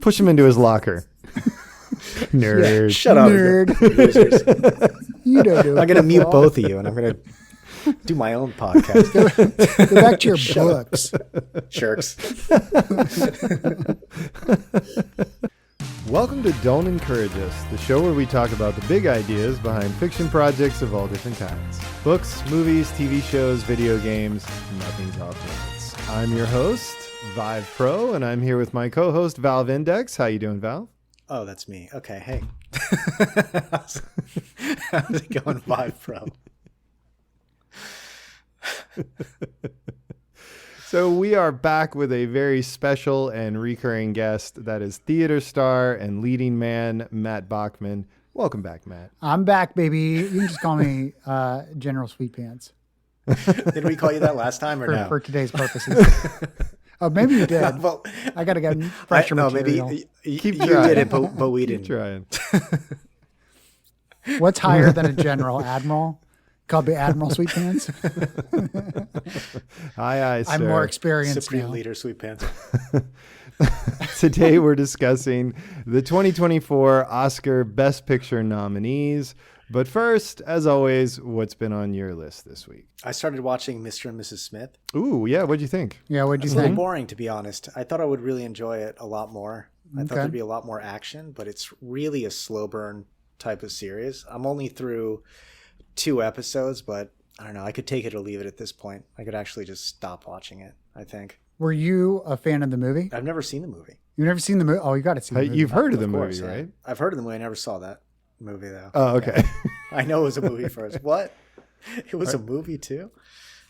Push him into his locker. Nerd. Yeah, shut up. Nerd. Losers. You don't know. I'm going to mute both of you, and I'm going to do my own podcast. Go back to your books. Jerks. Welcome to Don't Encourage Us, the show where we talk about the big ideas behind fiction projects of all different kinds. Books, movies, TV shows, video games, nothing's off limits. I'm your host, Vive Pro, and I'm here with my co-host, Valve Index. How you doing, Val? Oh, that's me. Okay, hey. How's it going, Vive Pro? So we are back with a very special and recurring guest. That is theater star and leading man, Matt Baughman. Welcome back, Matt. I'm back, baby. You can just call me General Sweetpants. Did we call you that last time or no? For today's purposes. Oh, maybe you did. Well, I got to get fresher material. maybe Keep you trying. did it, but we Keep didn't. trying. What's higher than a general? Admiral? Called me Admiral Sweetpants. Aye, sir. I'm more experienced Supreme now. Leader Sweetpants. Today we're discussing the 2024 Oscar Best Picture nominees. But first, as always, what's been on your list this week? I started watching Mr. and Mrs. Smith. Ooh, yeah. What'd you think? Yeah, what'd you It's a little think? boring, to be honest. I thought I would really enjoy it a lot more. I thought Okay. there'd be a lot more action, but it's really a slow burn type of series. I'm only through 2 episodes, but I don't know. I could take it or leave it at this point. I could actually just stop watching it, I think. Were you a fan of the movie? I've never seen the movie. You've never seen the movie? Oh, you got to see the movie. You've heard of the Of course, movie, yeah. right? I've heard of the movie. I never saw that movie, though. Oh, okay. I know it was a movie first. What? It was a movie, too?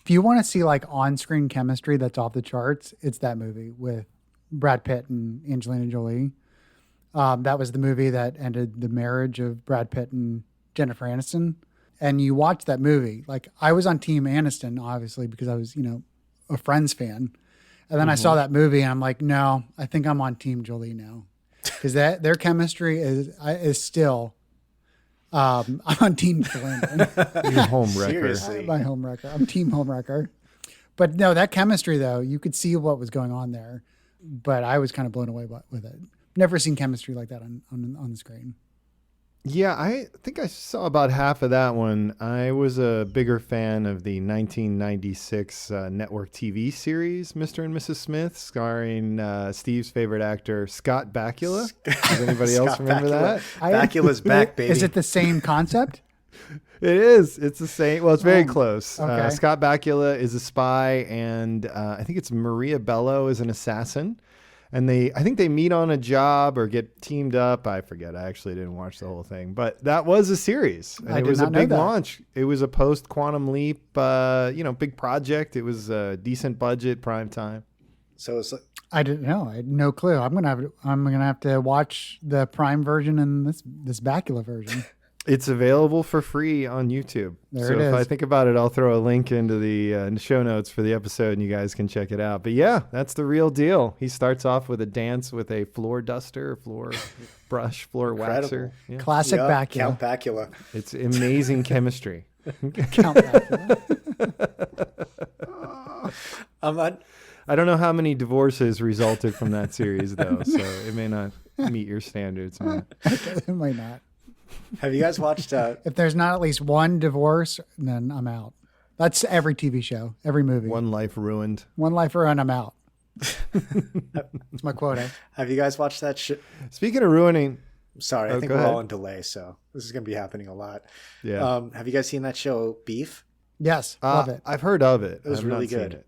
If you want to see like on-screen chemistry that's off the charts, it's that movie with Brad Pitt and Angelina Jolie. That was the movie that ended the marriage of Brad Pitt and Jennifer Aniston. And you watch that movie. Like, I was on Team Aniston, obviously, because I was, a Friends fan. And then I saw that movie and I'm like, no, I think I'm on Team Jolie now. Because their chemistry is still, I'm on Team Landon. Your home wrecker. Seriously. My homewrecker. I'm Team Homewrecker. But no, that chemistry, though, you could see what was going on there. But I was kind of blown away with it. Never seen chemistry like that on the screen. Yeah, I think I saw about half of that one. I was a bigger fan of the 1996 network TV series, Mr. and Mrs. Smith, starring Steve's favorite actor, Scott Bakula. Does anybody else remember that? Bakula's back, baby. Is it the same concept? It is. It's the same. Well, it's very close. okay. Scott Bakula is a spy, and I think it's Maria Bello is an assassin. And I think they meet on a job or get teamed up. I forget. I actually didn't watch the whole thing, but that was a series. And I it did was a not know big that. launch. It was a post Quantum Leap, big project. It was a decent budget, prime time. So it's like, I didn't know. I had no clue. I'm gonna have to watch the Prime version and this Bakula version. It's available for free on YouTube. There so it if is. I think about it, I'll throw a link into the show notes for the episode and you guys can check it out. But yeah, that's the real deal. He starts off with a dance with a floor duster, floor brush, floor Incredible. waxer. Yeah. Classic yeah, Bakula. Count Bakula. It's amazing chemistry. Count Bakula. I'm not. I don't know how many divorces resulted from that series, though, so it may not meet your standards, Matt. It might not. Have you guys watched? If there's not at least one divorce, then I'm out. That's every TV show, every movie. One life ruined. One life and I'm out. That's my quota. Have you guys watched that? Speaking of ruining, Sorry, I think go we're ahead. all in delay, so this is going to be happening a lot. yeah, Have you guys seen that show, Beef? Yes, love it. I've heard of it. It was I've not really seen good. it.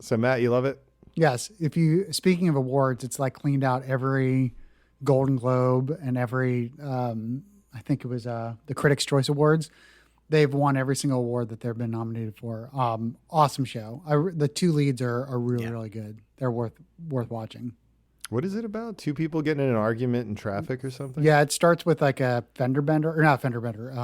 So, Matt, you love it? Yes. Speaking of awards, it's like cleaned out every Golden Globe and every, I think it was the Critics' Choice Awards. They've won every single award that they've been nominated for. Awesome show. The 2 leads are really, really good. They're worth watching. What is it about? 2 people getting in an argument in traffic or something? Yeah, it starts with like a fender bender, or not fender bender,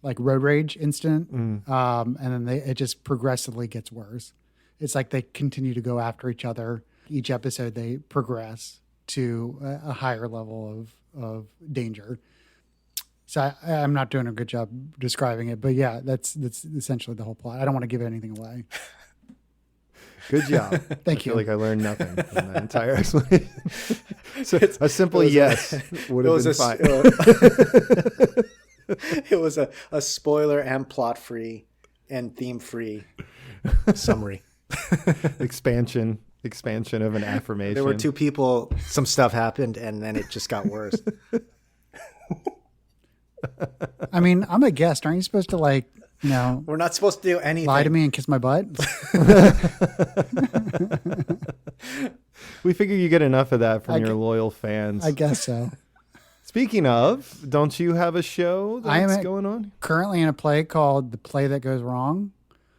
like road rage incident. And then it just progressively gets worse. It's like they continue to go after each other. Each episode, they progress to a higher level of danger. So I'm not doing a good job describing it, but yeah, that's essentially the whole plot. I don't want to give anything away. Good job. Thank I feel you. like I learned nothing from that entire explanation. So a simple it was yes would have been fine. It was a spoiler and plot-free and theme-free summary. Expansion of an affirmation. There were two people, some stuff happened, and then it just got worse. I mean, I'm a guest. Aren't you supposed to We're not supposed to do anything. lie to me and kiss my butt? We figure you get enough of that from your loyal fans. I guess so. Speaking of, don't you have a show that's going on? Currently in a play called The Play That Goes Wrong.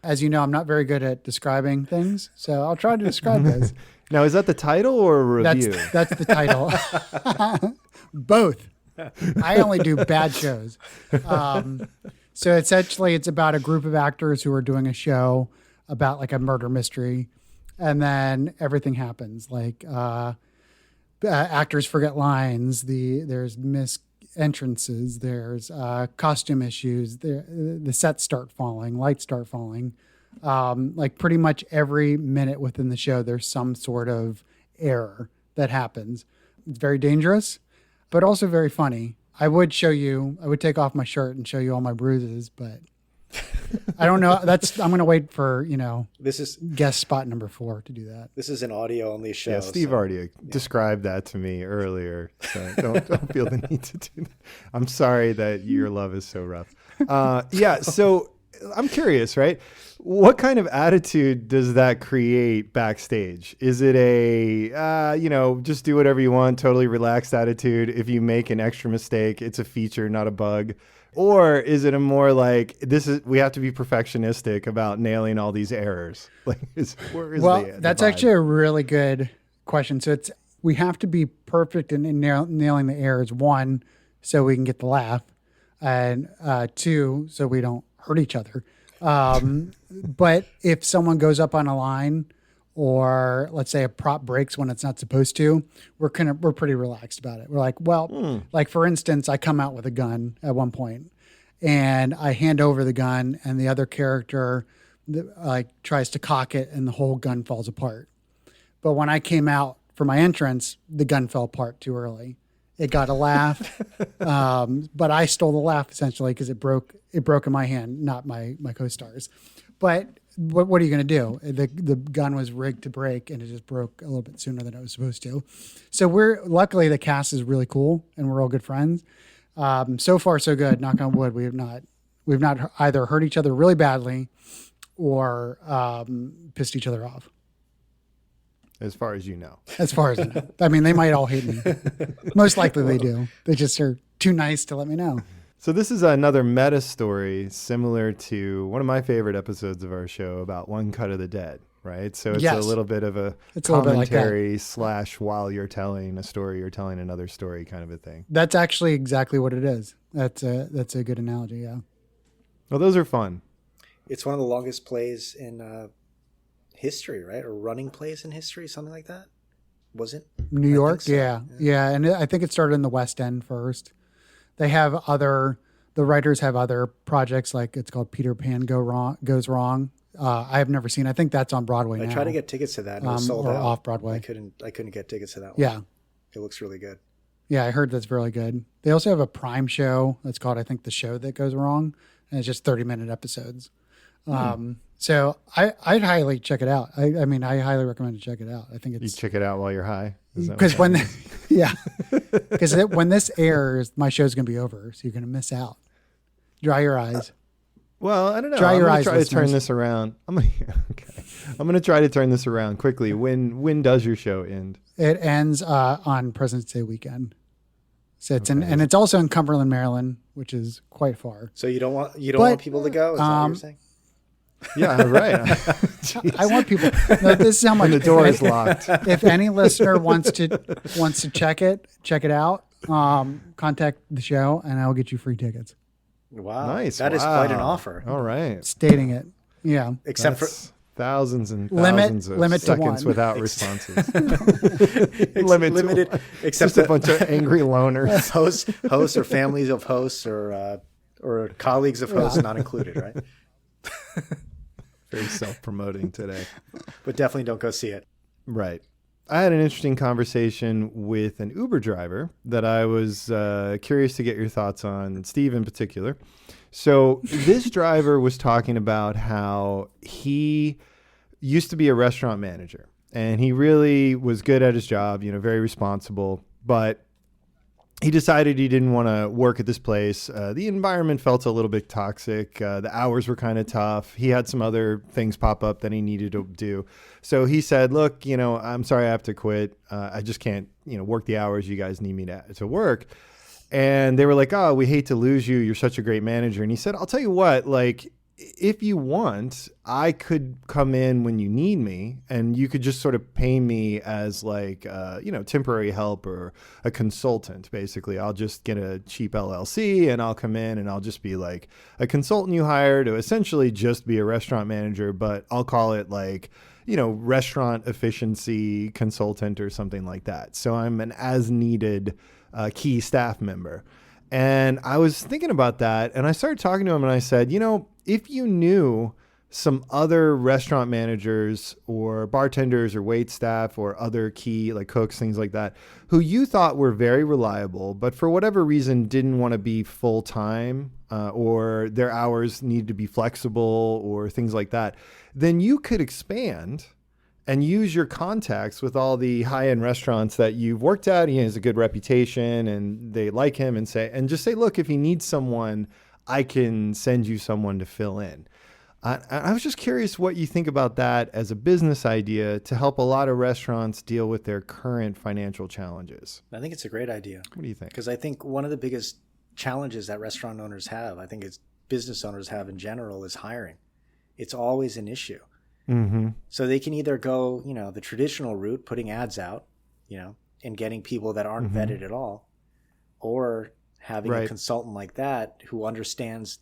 As you know, I'm not very good at describing things, so I'll try to describe this. Now, is that the title or a review? That's the title. Both. I only do bad shows. So essentially, it's about a group of actors who are doing a show about like a murder mystery, and then everything happens. Like actors forget lines. There's entrances. There's costume issues. The sets start falling. Lights start falling. Like pretty much every minute within the show, there's some sort of error that happens. It's very dangerous, but also very funny. I would take off my shirt and show you all my bruises, but I don't know. I'm going to wait for, This is guest spot number 4 to do that. This is an audio only show. Yeah, Steve already described that to me earlier. So don't feel the need to do that. I'm sorry that your love is so rough. So I'm curious, right? What kind of attitude does that create backstage? Is it a, just do whatever you want, totally relaxed attitude? If you make an extra mistake, it's a feature, not a bug. Or is it a more like, we have to be perfectionistic about nailing all these errors? Like, that's actually a really good question. So we have to be perfect in nailing the errors. 1, so we can get the laugh, and 2, so we don't hurt each other. But if someone goes up on a line, or let's say a prop breaks when it's not supposed to, we're pretty relaxed about it. We're like, like for instance, I come out with a gun at one point and I hand over the gun and the other character tries to cock it and the whole gun falls apart. But when I came out for my entrance, the gun fell apart too early. It got a laugh, but I stole the laugh essentially because it broke in my hand, not my co-stars. But what are you going to do? The gun was rigged to break, and it just broke a little bit sooner than it was supposed to. So luckily the cast is really cool, and we're all good friends. So far so good. Knock on wood. We've not either hurt each other really badly, or pissed each other off. As far as you know. As far as I know. I mean, they might all hate me. Most likely they do. They just are too nice to let me know. So this is another meta story similar to one of my favorite episodes of our show about One Cut of the Dead, right? So it's a little bit of a commentary / while you're telling a story, you're telling another story kind of a thing. That's actually exactly what it is. That's a good analogy, yeah. Well, those are fun. It's one of the longest plays in history, right? Or running plays in history, something like that. Was it? New York? So. Yeah. And I think it started in the West End first. They have the writers have other projects, like it's called Peter Pan Goes Wrong. I have never seen. I think that's on Broadway now. I tried to get tickets to that, and it was sold out. Off Broadway. I couldn't get tickets to that one. Yeah, it looks really good. Yeah, I heard that's really good. They also have a Prime show that's called, I think, The Show That Goes Wrong, and it's just 30-minute episodes. So I'd highly check it out. I mean, I highly recommend to check it out. I think it's... You check it out while you're high? Because when this airs, my show's going to be over, so you're going to miss out. Dry your eyes. Well, I don't know. Dry your eyes, try to turn this around. I'm going to try to turn this around quickly. When does your show end? It ends on President's Day weekend. So it's and it's also in Cumberland, Maryland, which is quite far. So you don't want people to go? Is that what you're saying? Yeah, right. I want people. No, this is how much. When the door is locked. If any listener wants to check it out, contact the show, and I'll get you free tickets. Wow, nice! That is quite an offer. All right, stating it. Yeah, except for thousands and thousands of seconds without responses. Limited. Except just a bunch of angry loners. Hosts or families of hosts or colleagues of hosts not included, right? Very self-promoting today. But definitely don't go see it. Right. I had an interesting conversation with an Uber driver that I was curious to get your thoughts on, Steve in particular. So this driver was talking about how he used to be a restaurant manager, and he really was good at his job, very responsible, but he decided he didn't want to work at this place. The environment felt a little bit toxic. The hours were kind of tough. He had some other things pop up that he needed to do. So he said, look, I'm sorry I have to quit. I just can't, work the hours you guys need me to work. And they were like, oh, we hate to lose you. You're such a great manager. And he said, I'll tell you what, if you want, I could come in when you need me, and you could just sort of pay me as temporary help or a consultant. Basically, I'll just get a cheap LLC and I'll come in and I'll just be like a consultant you hire to essentially just be a restaurant manager, but I'll call it restaurant efficiency consultant or something like that. So I'm an as needed key staff member. And I was thinking about that, and I started talking to him, and I said, if you knew some other restaurant managers or bartenders or wait staff or other key cooks, things like that, who you thought were very reliable, but for whatever reason didn't want to be full time or their hours needed to be flexible or things like that, then you could expand and use your contacts with all the high-end restaurants that you've worked at. He has a good reputation and they like him, and just say, look, if he needs someone, I can send you someone to fill in. I was just curious what you think about that as a business idea to help a lot of restaurants deal with their current financial challenges. I think it's a great idea. What do you think? Because I think one of the biggest challenges that restaurant owners have, I think it's business owners have in general, is hiring. It's always an issue. Mm-hmm. So they can either go, the traditional route, putting ads out, and getting people that aren't vetted at all, or having a consultant like that who understands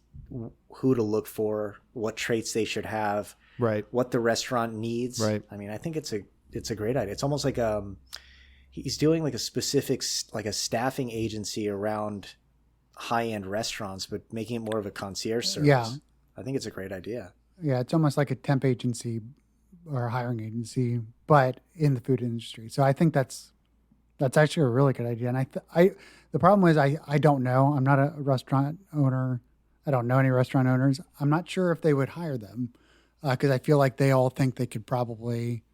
who to look for, what traits they should have, what the restaurant needs. I mean, I think it's a great idea. It's almost like he's doing a specific, a staffing agency around high-end restaurants, but making it more of a concierge service. Yeah. I think it's a great idea. Yeah, it's almost like a temp agency or a hiring agency, but in the food industry. So I think that's actually a really good idea. And the problem is I don't know. I'm not a restaurant owner. I don't know any restaurant owners. I'm not sure if they would hire them because I feel like they all think they could probably.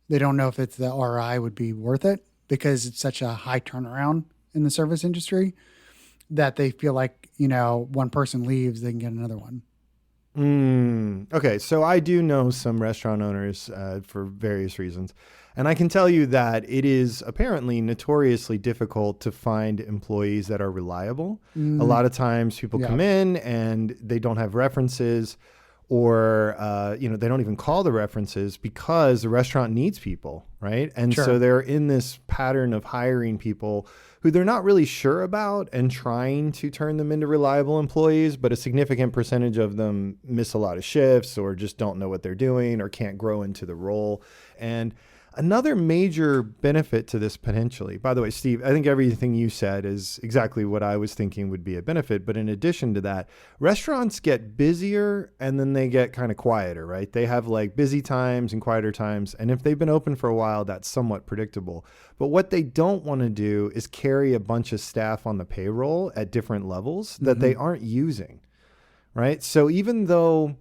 They don't know if it's the ROI would be worth it because it's such a high turnaround in the service industry that they feel like one person leaves, they can get another one. Okay, so I do know some restaurant owners for various reasons, and I can tell you that it is apparently notoriously difficult to find employees that are reliable. A lot of times people come in and they don't have references, or they don't even call the references because the restaurant needs people, right? And so they're in this pattern of hiring people who they're not really sure about and trying to turn them into reliable employees, but a significant percentage of them miss a lot of shifts or just don't know what they're doing or can't grow into the role. And another major benefit to this potentially, by the way, Steve, I think everything you said is exactly what I was thinking would be a benefit. But in addition to that, restaurants get busier and then they get kind of quieter, right? They have busy times and quieter times. And if they've been open for a while, that's somewhat predictable. But what they don't want to do is carry a bunch of staff on the payroll at different levels that they aren't using, right? So even though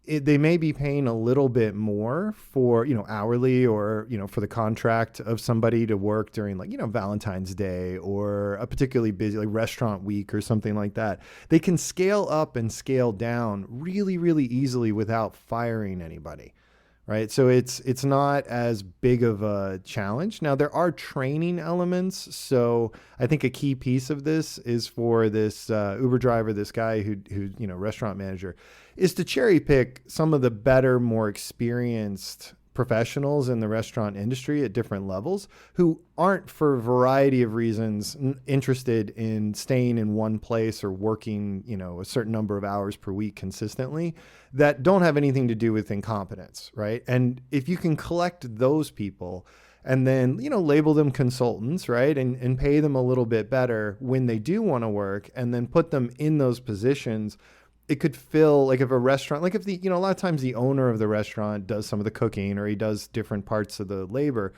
they may be paying a little bit more for, hourly or, for the contract of somebody to work during Valentine's Day or a particularly busy restaurant week or something like that. They can scale up and scale down really, really easily without firing anybody. Right. So it's not as big of a challenge. Now, there are training elements. So I think a key piece of this is for this Uber driver, this guy who restaurant manager, is to cherry pick some of the better, more experienced professionals in the restaurant industry at different levels who aren't, for a variety of reasons, interested in staying in one place or working, a certain number of hours per week consistently, that don't have anything to do with incompetence, right? And if you can collect those people and then, label them consultants, right? And pay them a little bit better when they do want to work and then put them in those positions, it could fill, like if a restaurant, like if the, a lot of times the owner of the restaurant does some of the cooking or he does different parts of the labor.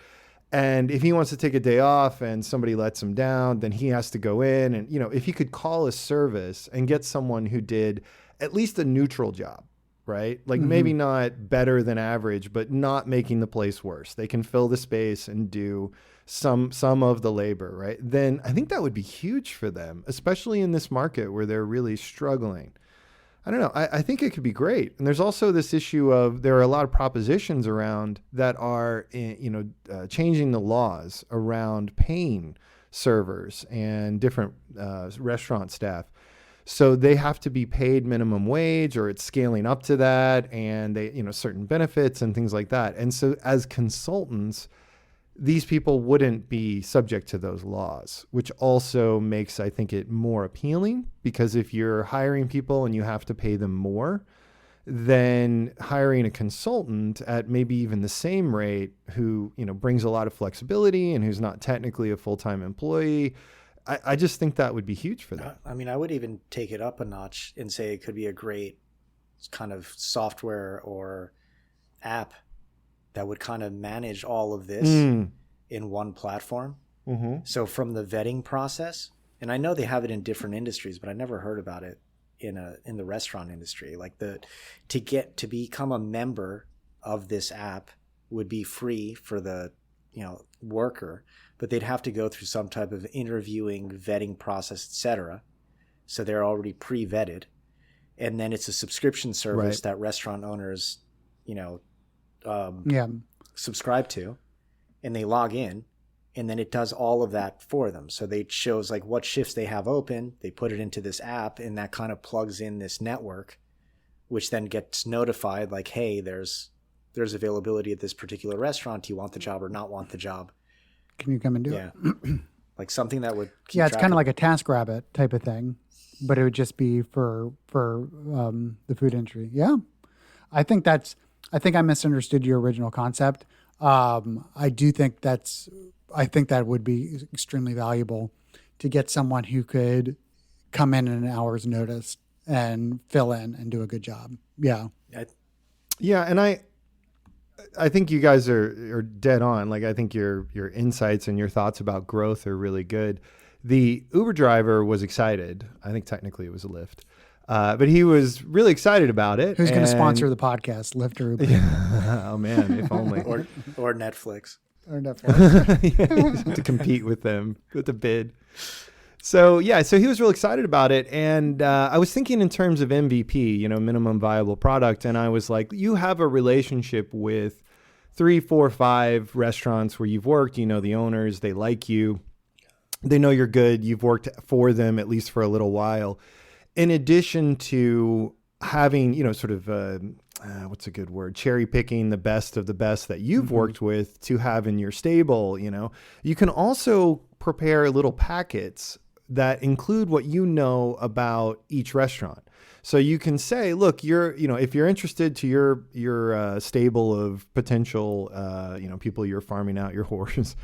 And if he wants to take a day off and somebody lets him down, then he has to go in and, if he could call a service and get someone who did at least a neutral job, right? Like maybe not better than average, but not making the place worse. They can fill the space and do some of the labor, right? Then I think that would be huge for them, especially in this market where they're really struggling. I don't know. I think it could be great. And there's also this issue of there are a lot of propositions around that are, changing the laws around paying servers and different restaurant staff. So they have to be paid minimum wage or it's scaling up to that and they, certain benefits and things like that. And so as consultants, these people wouldn't be subject to those laws, which also makes, I think, it more appealing because if you're hiring people and you have to pay them more, then hiring a consultant at maybe even the same rate who, brings a lot of flexibility and who's not technically a full-time employee, I just think that would be huge for them. I mean, I would even take it up a notch and say it could be a great kind of software or app that would kind of manage all of this in one platform. Mm-hmm. So from the vetting process, and I know they have it in different industries, but I never heard about it in the restaurant industry. Like to become a member of this app would be free for the worker, but they'd have to go through some type of interviewing, vetting process, etc. So they're already pre-vetted, and then it's a subscription service that restaurant owners, subscribe to, and they log in, and then it does all of that for them. So they shows like what shifts they have open, they put it into this app, and that kind of plugs in this network, which then gets notified like, hey, there's availability at this particular restaurant. Do you want the job or not want the job? Can you come and do it? Like something that would keep it's kind of like a TaskRabbit type of thing, but it would just be for the food industry. Yeah, I think I misunderstood your original concept. I think that would be extremely valuable to get someone who could come in an hour's notice and fill in and do a good job. Yeah. Yeah. And I think you guys are dead on. Like, I think your insights and your thoughts about growth are really good. The Uber driver was excited. I think technically it was a Lyft. But he was really excited about it. Who's going to sponsor the podcast, Lyft or Uber? Oh man, if only. or Netflix. Or Netflix. To compete with them with the bid. So he was real excited about it. And I was thinking in terms of MVP, minimum viable product. And I was like, you have a relationship with 3, 4, 5 restaurants where you've worked, the owners, they like you. They know you're good. You've worked for them at least for a little while. In addition to having, sort of, what's a good word? Cherry picking the best of the best that you've worked with to have in your stable, you can also prepare little packets that include what you know about each restaurant. So you can say, look, if you're interested to your stable of potential, people you're farming out your horse,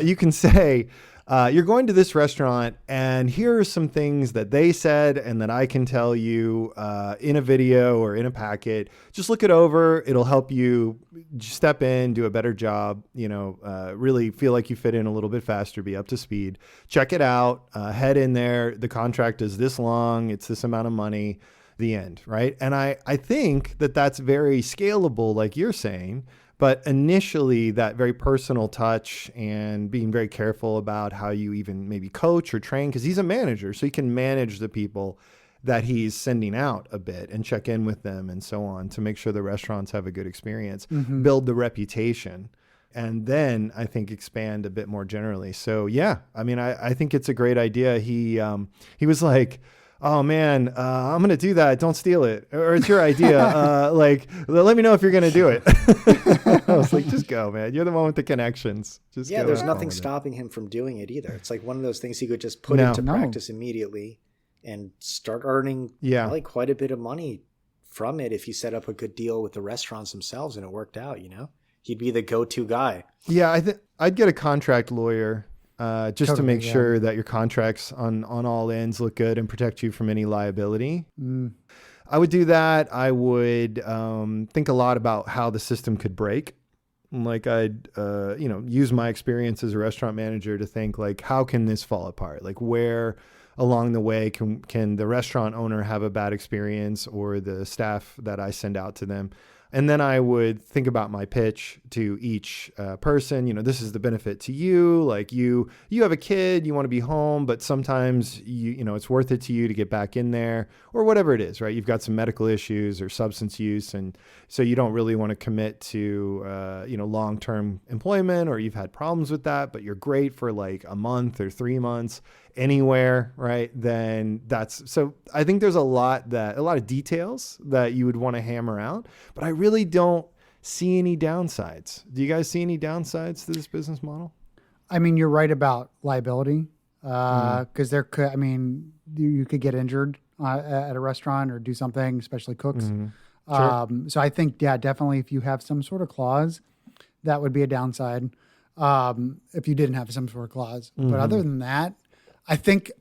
you can say, you're going to this restaurant and here are some things that they said and that I can tell you in a video or in a packet. Just look it over. It'll help you step in, do a better job, really feel like you fit in a little bit faster, be up to speed. Check it out, head in there. The contract is this long. It's this amount of money, the end, right? And I think that that's very scalable, like you're saying. But initially, that very personal touch and being very careful about how you even maybe coach or train, because he's a manager, so he can manage the people that he's sending out a bit and check in with them and so on to make sure the restaurants have a good experience, build the reputation, and then I think expand a bit more generally. So yeah, I mean, I think it's a great idea. He was like, oh man, I'm going to do that. Don't steal it. Or it's your idea. Let me know if you're going to do it. I was like, just go, man. You're the one with the connections. Just go. There's nothing stopping him from doing it either. It's like one of those things he could just put into practice immediately and start earning quite a bit of money from it if you set up a good deal with the restaurants themselves and it worked out, He'd be the go-to guy. Yeah, I'd get a contract lawyer. Just to make sure that your contracts on all ends look good and protect you from any liability. I would do that. I would think a lot about how the system could break. Like I'd, use my experience as a restaurant manager to think like, how can this fall apart? Like where along the way can the restaurant owner have a bad experience or the staff that I send out to them? And then I would think about my pitch to each person. This is the benefit to you. Like you have a kid, you want to be home, but sometimes it's worth it to you to get back in there or whatever it is, right? You've got some medical issues or substance use, and so you don't really want to commit to long-term employment, or you've had problems with that, but you're great for like a month or 3 months anywhere, right? Then so I think there's a lot of details that you would want to hammer out, but I really don't see any downsides. Do you guys see any downsides to this business model? I mean, you're right about liability, because you could get injured at a restaurant or do something, especially cooks. Sure. So I think, yeah, definitely if you have some sort of clause, that would be a downside. If you didn't have some sort of clause, but other than that, I think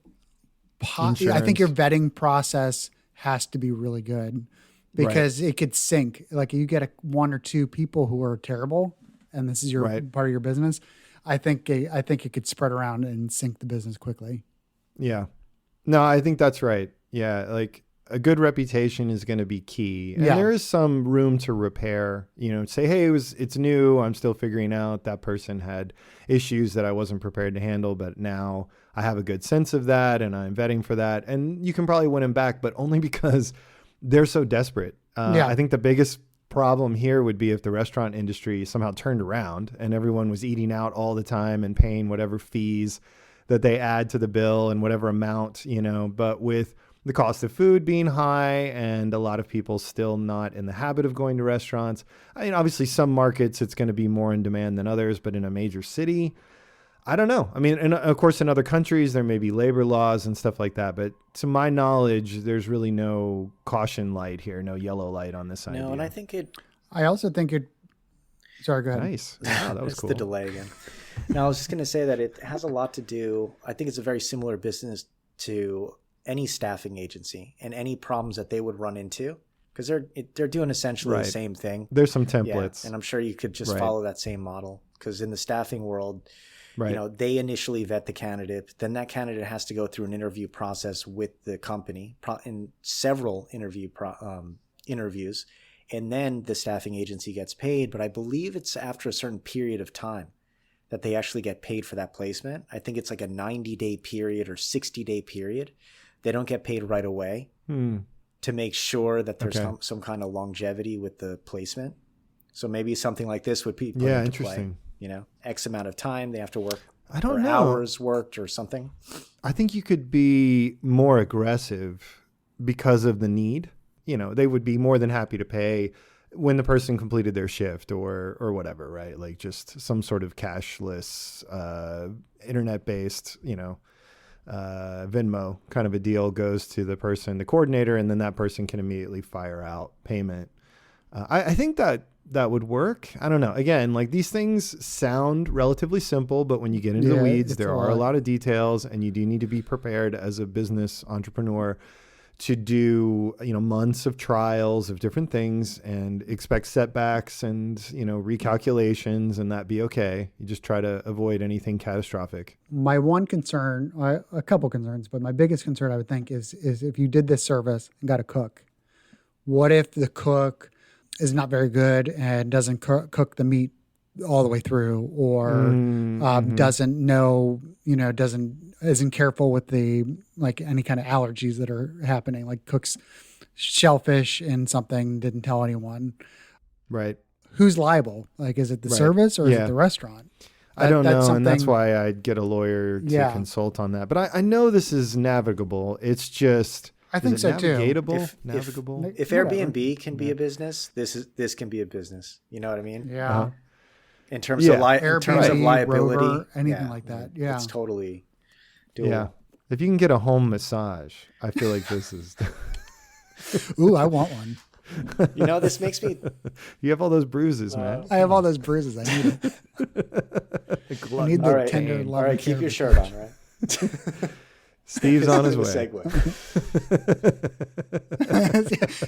your vetting process has to be really good, because it could sink. Like you get one or two people who are terrible, and this is your part of your business. I think it could spread around and sink the business quickly. Yeah, no, I think that's right. Yeah, like a good reputation is going to be key, and there is some room to repair. Say, hey, it's new. I'm still figuring out that person had issues that I wasn't prepared to handle, but now I have a good sense of that, and I'm vetting for that. And you can probably win them back, but only because they're so desperate. I think the biggest problem here would be if the restaurant industry somehow turned around and everyone was eating out all the time and paying whatever fees that they add to the bill and whatever amount, but with the cost of food being high and a lot of people still not in the habit of going to restaurants. I mean, obviously some markets it's going to be more in demand than others, but in a major city, I don't know. I mean, and of course in other countries there may be labor laws and stuff like that, but to my knowledge, there's really no caution light here, no yellow light on this idea. No, and I also think it. Sorry, go ahead. Nice. Wow, that was it's cool. the delay again. No, I was just going to say that it has a lot to do. I think it's a very similar business to any staffing agency and any problems that they would run into, because they're doing essentially the same thing. There's some templates, and I'm sure you could just follow that same model, because in the staffing world, they initially vet the candidate, then that candidate has to go through an interview process with the company in several interviews, and then the staffing agency gets paid. But I believe it's after a certain period of time that they actually get paid for that placement. I think it's like a 90-day period or 60-day period. They don't get paid right away to make sure that there's some kind of longevity with the placement. So maybe something like this would be put into interesting. Play. X amount of time they have to work. I don't know. Hours worked or something. I think you could be more aggressive because of the need. They would be more than happy to pay when the person completed their shift or whatever, right? Like just some sort of cashless, internet-based, Venmo kind of a deal goes to the coordinator, and then that person can immediately fire out payment. I think that would work. I don't know. Again, like these things sound relatively simple, but when you get into the weeds, there are a lot of details, and you do need to be prepared as a business entrepreneur to do, months of trials of different things and expect setbacks and, recalculations, and that be okay. You just try to avoid anything catastrophic. My one concern, a couple concerns, but my biggest concern I would think is if you did this service and got a cook, what if the cook is not very good and doesn't cook the meat all the way through, or doesn't know, isn't careful with any kind of allergies that are happening, like cooks shellfish in something, didn't tell anyone. Right. Who's liable? Like, is it the service or is it the restaurant? I don't know. And that's why I'd get a lawyer to consult on that. But I know this is navigable. It's just, I think so navigatable? too. Navigable? If Airbnb can be a business, this can be a business. You know what I mean? Yeah. Uh-huh. In terms of liability, Rover, anything like that. Yeah. It's totally doable. Yeah. If you can get a home massage, I feel like this is. Ooh, I want one. This makes me. You have all those bruises, man. I have all those bruises. I need it. I need the tender love. All right, keep your shirt on, right? Steve's on his way. Segue.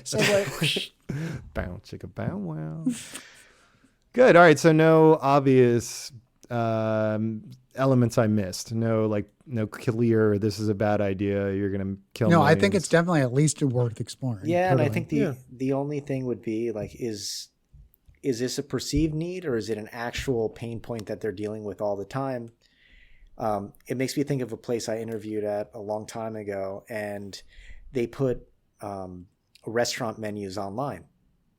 So like, Bow, chicka, bow, wow. Good. All right. So no obvious elements I missed. No clear. This is a bad idea. You're gonna kill. no, millions. I think it's definitely at least worth exploring. Yeah, and I Totally. think the only thing would be like, is this a perceived need, or is it an actual pain point that they're dealing with all the time? It makes me think of a place I interviewed at a long time ago, and they put restaurant menus online.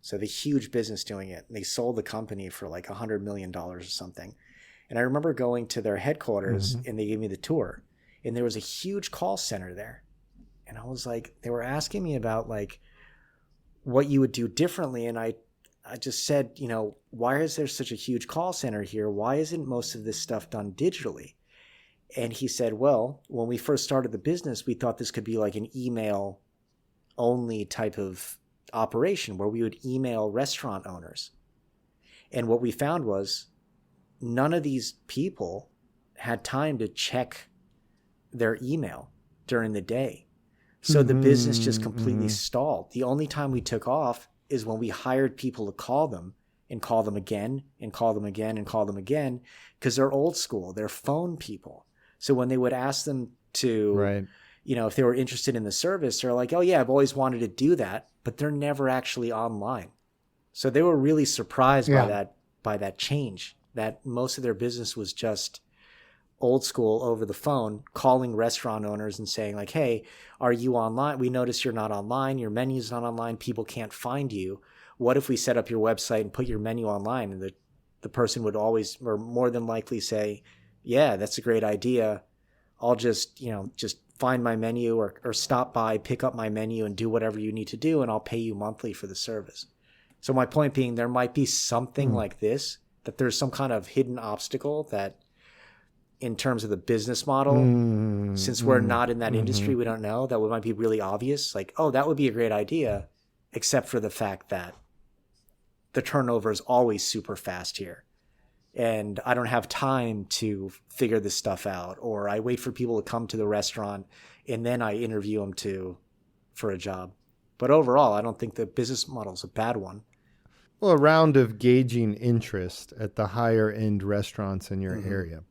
So the huge business doing it. They sold the company for like $100 million or something. And I remember going to their headquarters and they gave me the tour, and there was a huge call center there. And I was like, they were asking me about like what you would do differently. And I just said, why is there such a huge call center here? Why isn't most of this stuff done digitally? And he said, well, when we first started the business, we thought this could be like an email only type of operation where we would email restaurant owners. And what we found was none of these people had time to check their email during the day. So the business just completely stalled. The only time we took off is when we hired people to call them and call them again and call them again and call them again, because they're old school. They're phone people. So when they would ask them to, right. If they were interested in the service, they're like, oh yeah, I've always wanted to do that, but they're never actually online. So they were really surprised by that change, that most of their business was just old school over the phone, calling restaurant owners and saying like, hey, are you online? We notice you're not online. Your menu's not online. People can't find you. What if we set up your website and put your menu online? And the person would always, or more than likely, say, yeah, that's a great idea. I'll just find my menu or stop by, pick up my menu and do whatever you need to do, and I'll pay you monthly for the service. So my point being, there might be something like this, that there's some kind of hidden obstacle that in terms of the business model, since we're not in that industry, we don't know, that might be really obvious. Like, oh, that would be a great idea, except for the fact that the turnover is always super fast here. And I don't have time to figure this stuff out, or I wait for people to come to the restaurant and then I interview them for a job. But overall, I don't think the business model is a bad one. Well, a round of gauging interest at the higher end restaurants in your area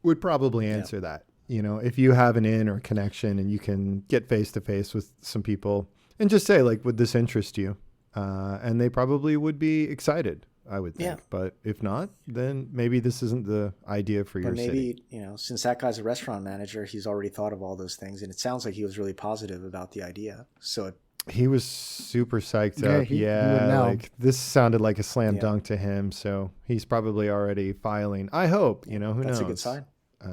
would probably answer that. If you have an in or connection and you can get face to face with some people and just say like, would this interest you? And they probably would be excited, I would think. Yeah. But if not, then maybe this isn't the idea for your city. Maybe, since that guy's a restaurant manager, he's already thought of all those things. And it sounds like he was really positive about the idea. So he was super psyched up. He would know. Like this sounded like a slam dunk to him. So he's probably already filing. I hope, who knows? That's a good sign.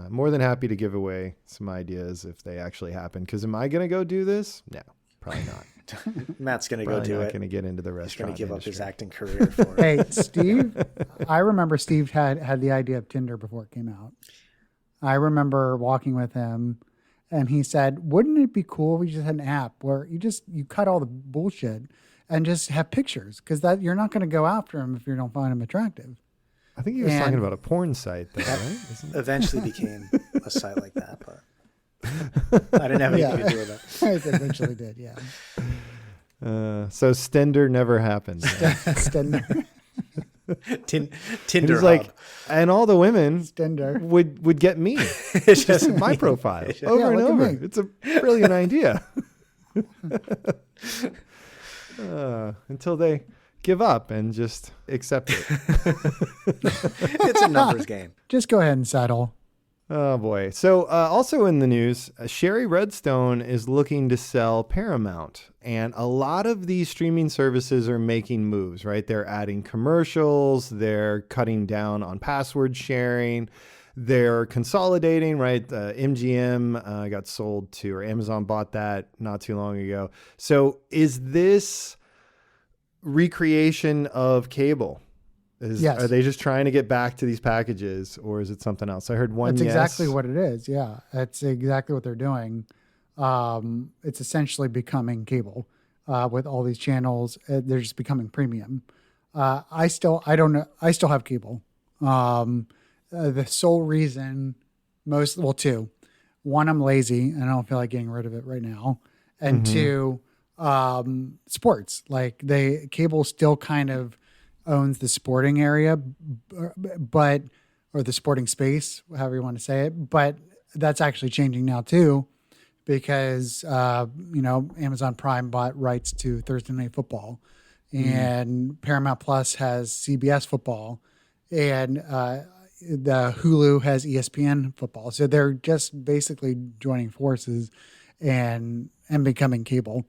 More than happy to give away some ideas if they actually happen. Because am I going to go do this? No, probably not. Matt's going to go Probably do not it. going to get into the restaurant He's going to give up industry. his acting career for it. Hey, Steve, I remember Steve had the idea of Tinder before it came out. I remember walking with him and he said, wouldn't it be cool if we just had an app where you cut all the bullshit and just have pictures? Because that you're not going to go after him if you don't find him attractive. I think he was talking about a porn site, though, right? Eventually became a site like that, but I didn't have anything to do with that. It eventually did, yeah. So Stender never happened. Stender. It Tinder was like, hub. and all the women Stender. would get me. It's Just my profile over Yeah, and look at over. me. It's a brilliant idea. Until they give up and just accept it. It's a numbers game. Just go ahead and settle. Oh boy. So also in the news, Sherry Redstone is looking to sell Paramount. And a lot of these streaming services are making moves, right? They're adding commercials. They're cutting down on password sharing. They're consolidating, right? MGM got sold to, or Amazon bought that not too long ago. So is this recreation of cable? Yes. Are they just trying to get back to these packages, or is it something else? I heard one. That's yes. exactly what it is. Yeah, that's exactly what they're doing. It's essentially becoming cable with all these channels. They're just becoming premium. I don't know. I still have cable. The sole reason, two. one, I'm lazy and I don't feel like getting rid of it right now. And Mm-hmm. two, sports. Like cable still kind of owns the sporting area, but, or the sporting space, however you want to say it. But that's actually changing now too, because, Amazon Prime bought rights to Thursday Night Football, and Paramount Plus has CBS football, and the Hulu has ESPN football. So they're just basically joining forces and becoming cable.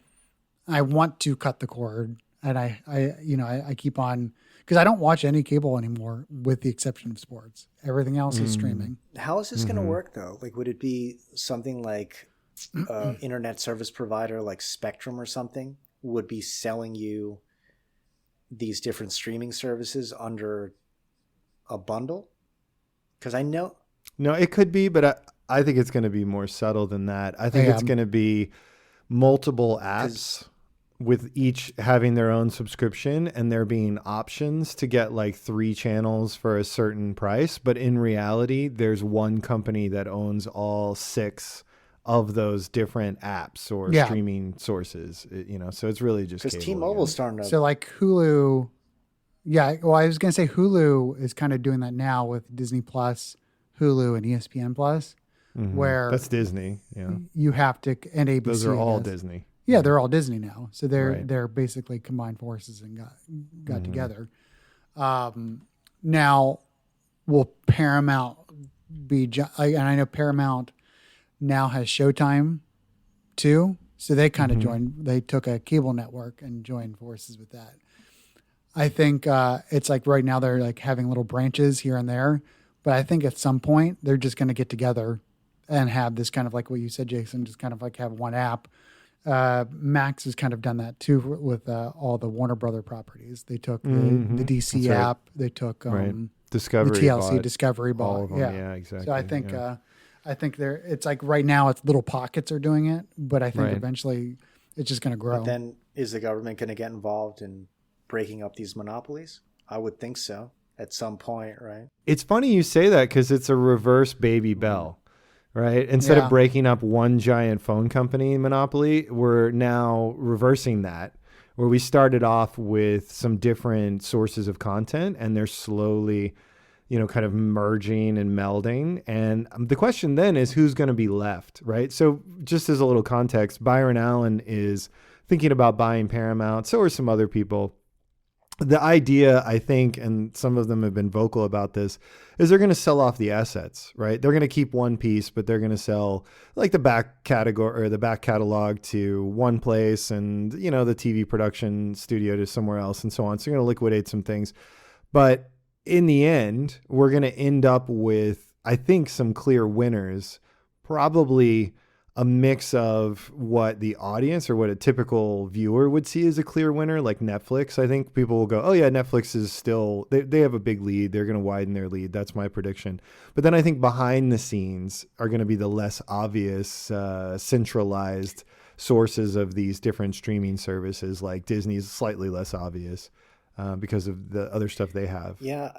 I want to cut the cord, and I keep on, because I don't watch any cable anymore, with the exception of sports. Everything else is streaming. How is this going to work though? Like, would it be something like internet service provider like Spectrum or something would be selling you these different streaming services under a bundle? Because I know. No, it could be, but I think it's going to be more subtle than that. I think it's going to be multiple apps with each having their own subscription, and there being options to get like 3 channels for a certain price. But in reality, there's one company that owns all 6 of those different apps or streaming sources, so it's really just because T-Mobile's starting to. So like Hulu. Yeah. Well, I was going to say Hulu is kind of doing that now with Disney Plus, Hulu, and ESPN Plus, where that's Disney. Yeah. You have to, and ABC. Those are all Disney. Yeah. They're all Disney now. So they're basically combined forces and got together. Now will Paramount be, and I know Paramount now has Showtime too. So they kind of they took a cable network and joined forces with that. I think it's like right now they're like having little branches here and there, but I think at some point they're just going to get together and have this kind of like what you said, Jason, just kind of like have one app. Max has kind of done that too with all the Warner Brother properties. They took the DC app. They took Discovery, the TLC Discovery bought all of them. Yeah, exactly. So I think it's like right now it's little pockets are doing it, but I think eventually it's just going to grow. But then is the government going to get involved in breaking up these monopolies? I would think so at some point, right? It's funny you say that because it's a reverse Baby Bell, right? Instead of breaking up one giant phone company monopoly, we're now reversing that, where we started off with some different sources of content and they're slowly, kind of merging and melding. And the question then is who's going to be left, right? So just as a little context, Byron Allen is thinking about buying Paramount. So are some other people. The idea, I think, and some of them have been vocal about this, is they're going to sell off the assets, right? They're going to keep one piece, but they're going to sell like the back category or the back catalog to one place and, the TV production studio to somewhere else and so on. So you're going to liquidate some things. But in the end, we're going to end up with, I think, some clear winners, probably a mix of what the audience or what a typical viewer would see as a clear winner, like Netflix. I think people will go, oh yeah, Netflix is still, they have a big lead. They're going to widen their lead. That's my prediction. But then I think behind the scenes are going to be the less obvious, centralized sources of these different streaming services. Like Disney's slightly less obvious because of the other stuff they have. Yeah.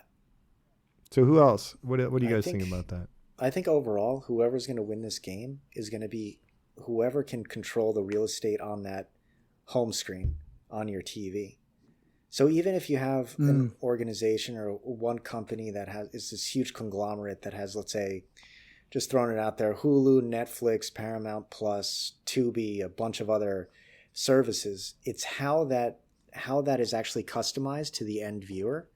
So who else? What do you guys think about that? I think overall, whoever's going to win this game is going to be whoever can control the real estate on that home screen on your TV. So even if you have an organization or one company that is this huge conglomerate that has, let's say, just throwing it out there, Hulu, Netflix, Paramount Plus, Tubi, a bunch of other services, it's how that is actually customized to the end viewer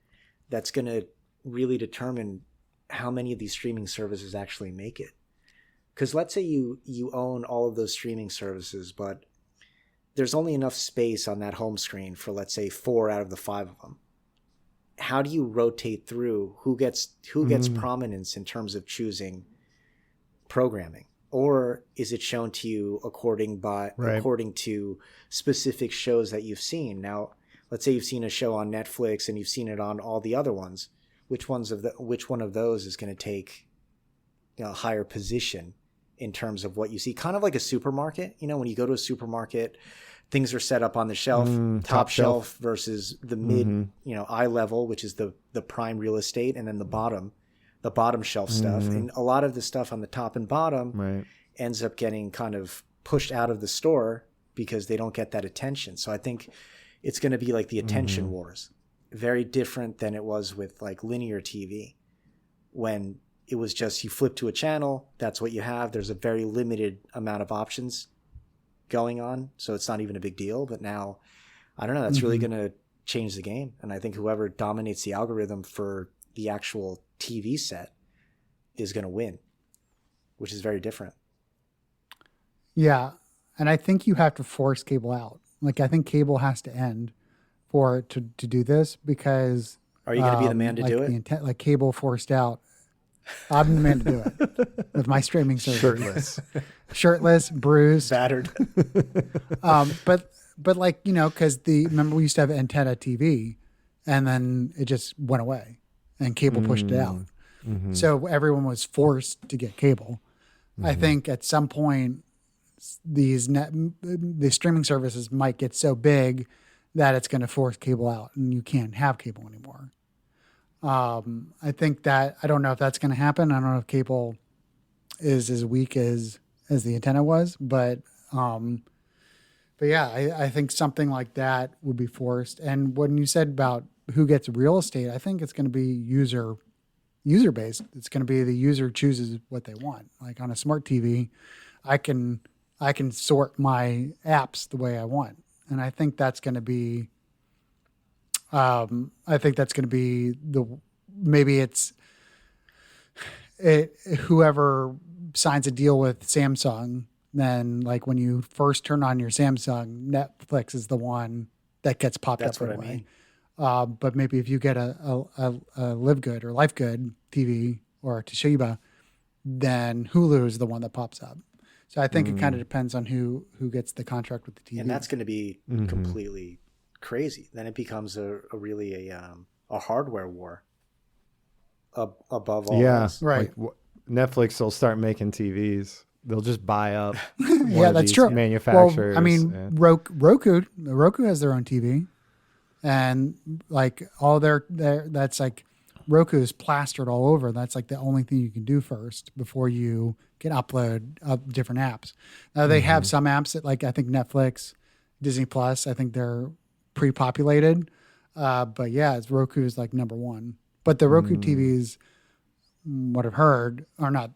that's going to really determine how many of these streaming services actually make it. Because let's say you own all of those streaming services, but there's only enough space on that home screen for, let's say, 4 out of the 5 of them. How do you rotate through who gets prominence in terms of choosing programming? Or is it shown to you according to specific shows that you've seen? Now, let's say you've seen a show on Netflix and you've seen it on all the other ones. Which one of those is going to take a higher position in terms of what you see? Kind of like a supermarket. When you go to a supermarket, things are set up on the shelf, top shelf versus the mid, eye level, which is the prime real estate, and then the bottom shelf stuff. And a lot of the stuff on the top and bottom ends up getting kind of pushed out of the store because they don't get that attention. So I think it's going to be like the attention wars, very different than it was with like linear TV, when it was just you flip to a channel, that's what you have. There's a very limited amount of options going on, so it's not even a big deal. But now, I don't know, that's really going to change the game. And I think whoever dominates the algorithm for the actual TV set is going to win, which is very different. Yeah. And I think you have to force cable out. Like, I think cable has to end for it to do this, because are you going to be the man to like do it? Like cable forced out. I'm the man to do it with my streaming service. Shirtless, bruised, Battered. But like, you know, because remember we used to have antenna TV, and then it just went away, and cable pushed it out. So everyone was forced to get cable. I think at some point the streaming services might get so big that it's going to force cable out, and you can't have cable anymore. I think that, I don't know if that's going to happen. I don't know if cable is as weak as the antenna was, but yeah, I think something like that would be forced. And when you said about who gets real estate, I think it's going to be user based. It's going to be the user chooses what they want. Like on a smart TV, I can sort my apps the way I want. And I think that's going to be, whoever signs a deal with Samsung, then like when you first turn on your Samsung, Netflix is the one that gets popped That's up what right I away. mean. But maybe if you get a Live Good or Life Good TV or a Toshiba, then Hulu is the one that pops up. So I think it kind of depends on who gets the contract with the TV. And that's going to be completely crazy. Then it becomes a hardware war above all else. Right. Like, Netflix will start making TVs. They'll just buy up. Yeah, that's true. Manufacturers. Well, I mean, Roku has their own TV, and like all their that's like Roku is plastered all over. That's like the only thing you can do first before you can upload different apps. Now they have some apps that, like I think Netflix, Disney Plus, I think they're pre-populated. But yeah, Roku is like number one. But the Roku TVs, what I've heard, are not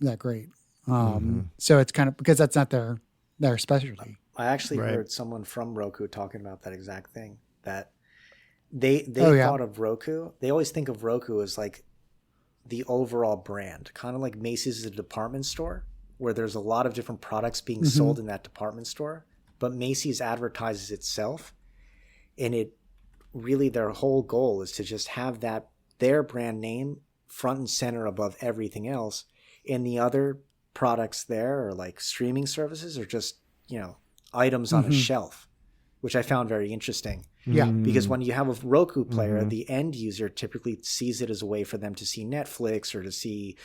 that great. So it's kind of because that's not their specialty. I actually heard someone from Roku talking about that exact thing, that they thought of Roku. They always think of Roku as like the overall brand, kind of like Macy's is a department store where there's a lot of different products being sold in that department store, but Macy's advertises itself, and it really, their whole goal is to just have their brand name front and center above everything else, and the other products there are like streaming services or just, you know, items on a shelf, which I found very interesting. Yeah. Because when you have a Roku player, the end user typically sees it as a way for them to see Netflix or to see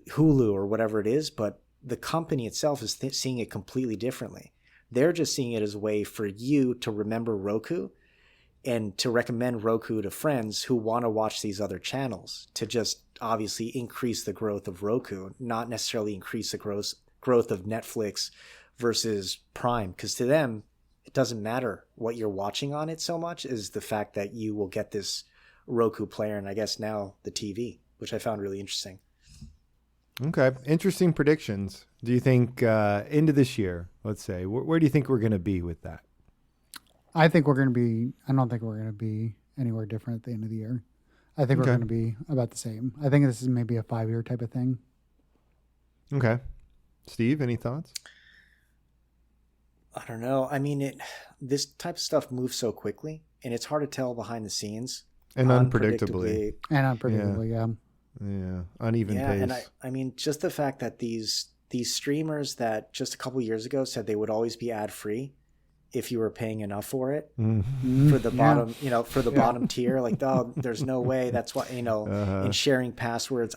Hulu or whatever it is, but the company itself is seeing it completely differently. They're just seeing it as a way for you to remember Roku and to recommend Roku to friends who want to watch these other channels, to just obviously increase the growth of Roku, not necessarily increase the growth of Netflix versus Prime. Because to them, it doesn't matter what you're watching on it so much as the fact that you will get this Roku player and I guess now the TV, which I found really interesting. Okay. Interesting predictions. Do you think into this year, let's say, where do you think we're going to be with that? I don't think we're going to be anywhere different at the end of the year. I think we're going to be about the same. I think this is maybe a 5-year type of thing. Okay. Steve, any thoughts? I don't know. I mean, this type of stuff moves so quickly, and it's hard to tell behind the scenes. And unpredictably. Yeah. Yeah. Uneven pace. And I mean, just the fact that these streamers that just a couple years ago said they would always be ad-free if you were paying enough for it, for the bottom, for the bottom tier, like, oh, there's no way. That's why, and sharing passwords.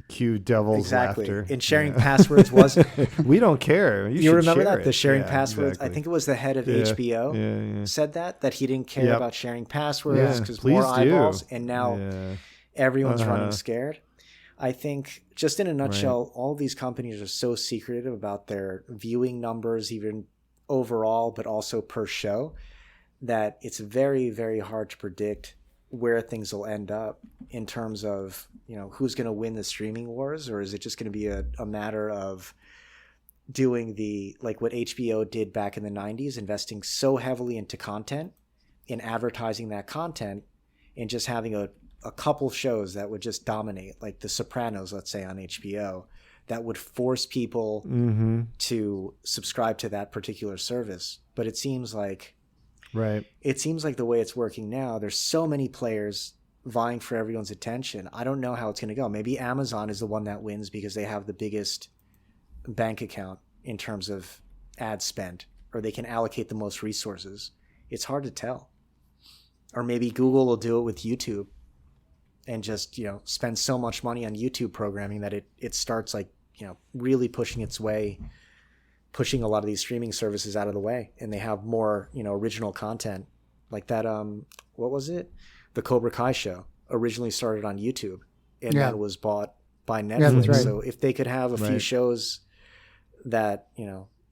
Cue devil's laughter. And sharing passwords was. We don't care. You remember share that? The sharing passwords. Exactly. I think it was the head of HBO said that he didn't care about sharing passwords because more eyeballs. And now everyone's running scared. I think just in a nutshell, all these companies are so secretive about their viewing numbers, even overall, but also per show, that it's very, very hard to predict where things will end up in terms of, who's going to win the streaming wars, or is it just going to be a matter of doing like what HBO did back in the 90s, investing so heavily into content, in advertising that content, and just having a couple shows that would just dominate, like The Sopranos, let's say, on HBO, that would force people to subscribe to that particular service. But it seems like the way it's working now, there's so many players vying for everyone's attention. I don't know how it's going to go. Maybe Amazon is the one that wins because they have the biggest bank account in terms of ad spend, or they can allocate the most resources. It's hard to tell. Or maybe Google will do it with YouTube and just, spend so much money on YouTube programming that it starts like, really pushing a lot of these streaming services out of the way, and they have more, original content like that. What was it? The Cobra Kai show originally started on YouTube and then was bought by Netflix. Yeah, that's right. So if they could have a few shows that,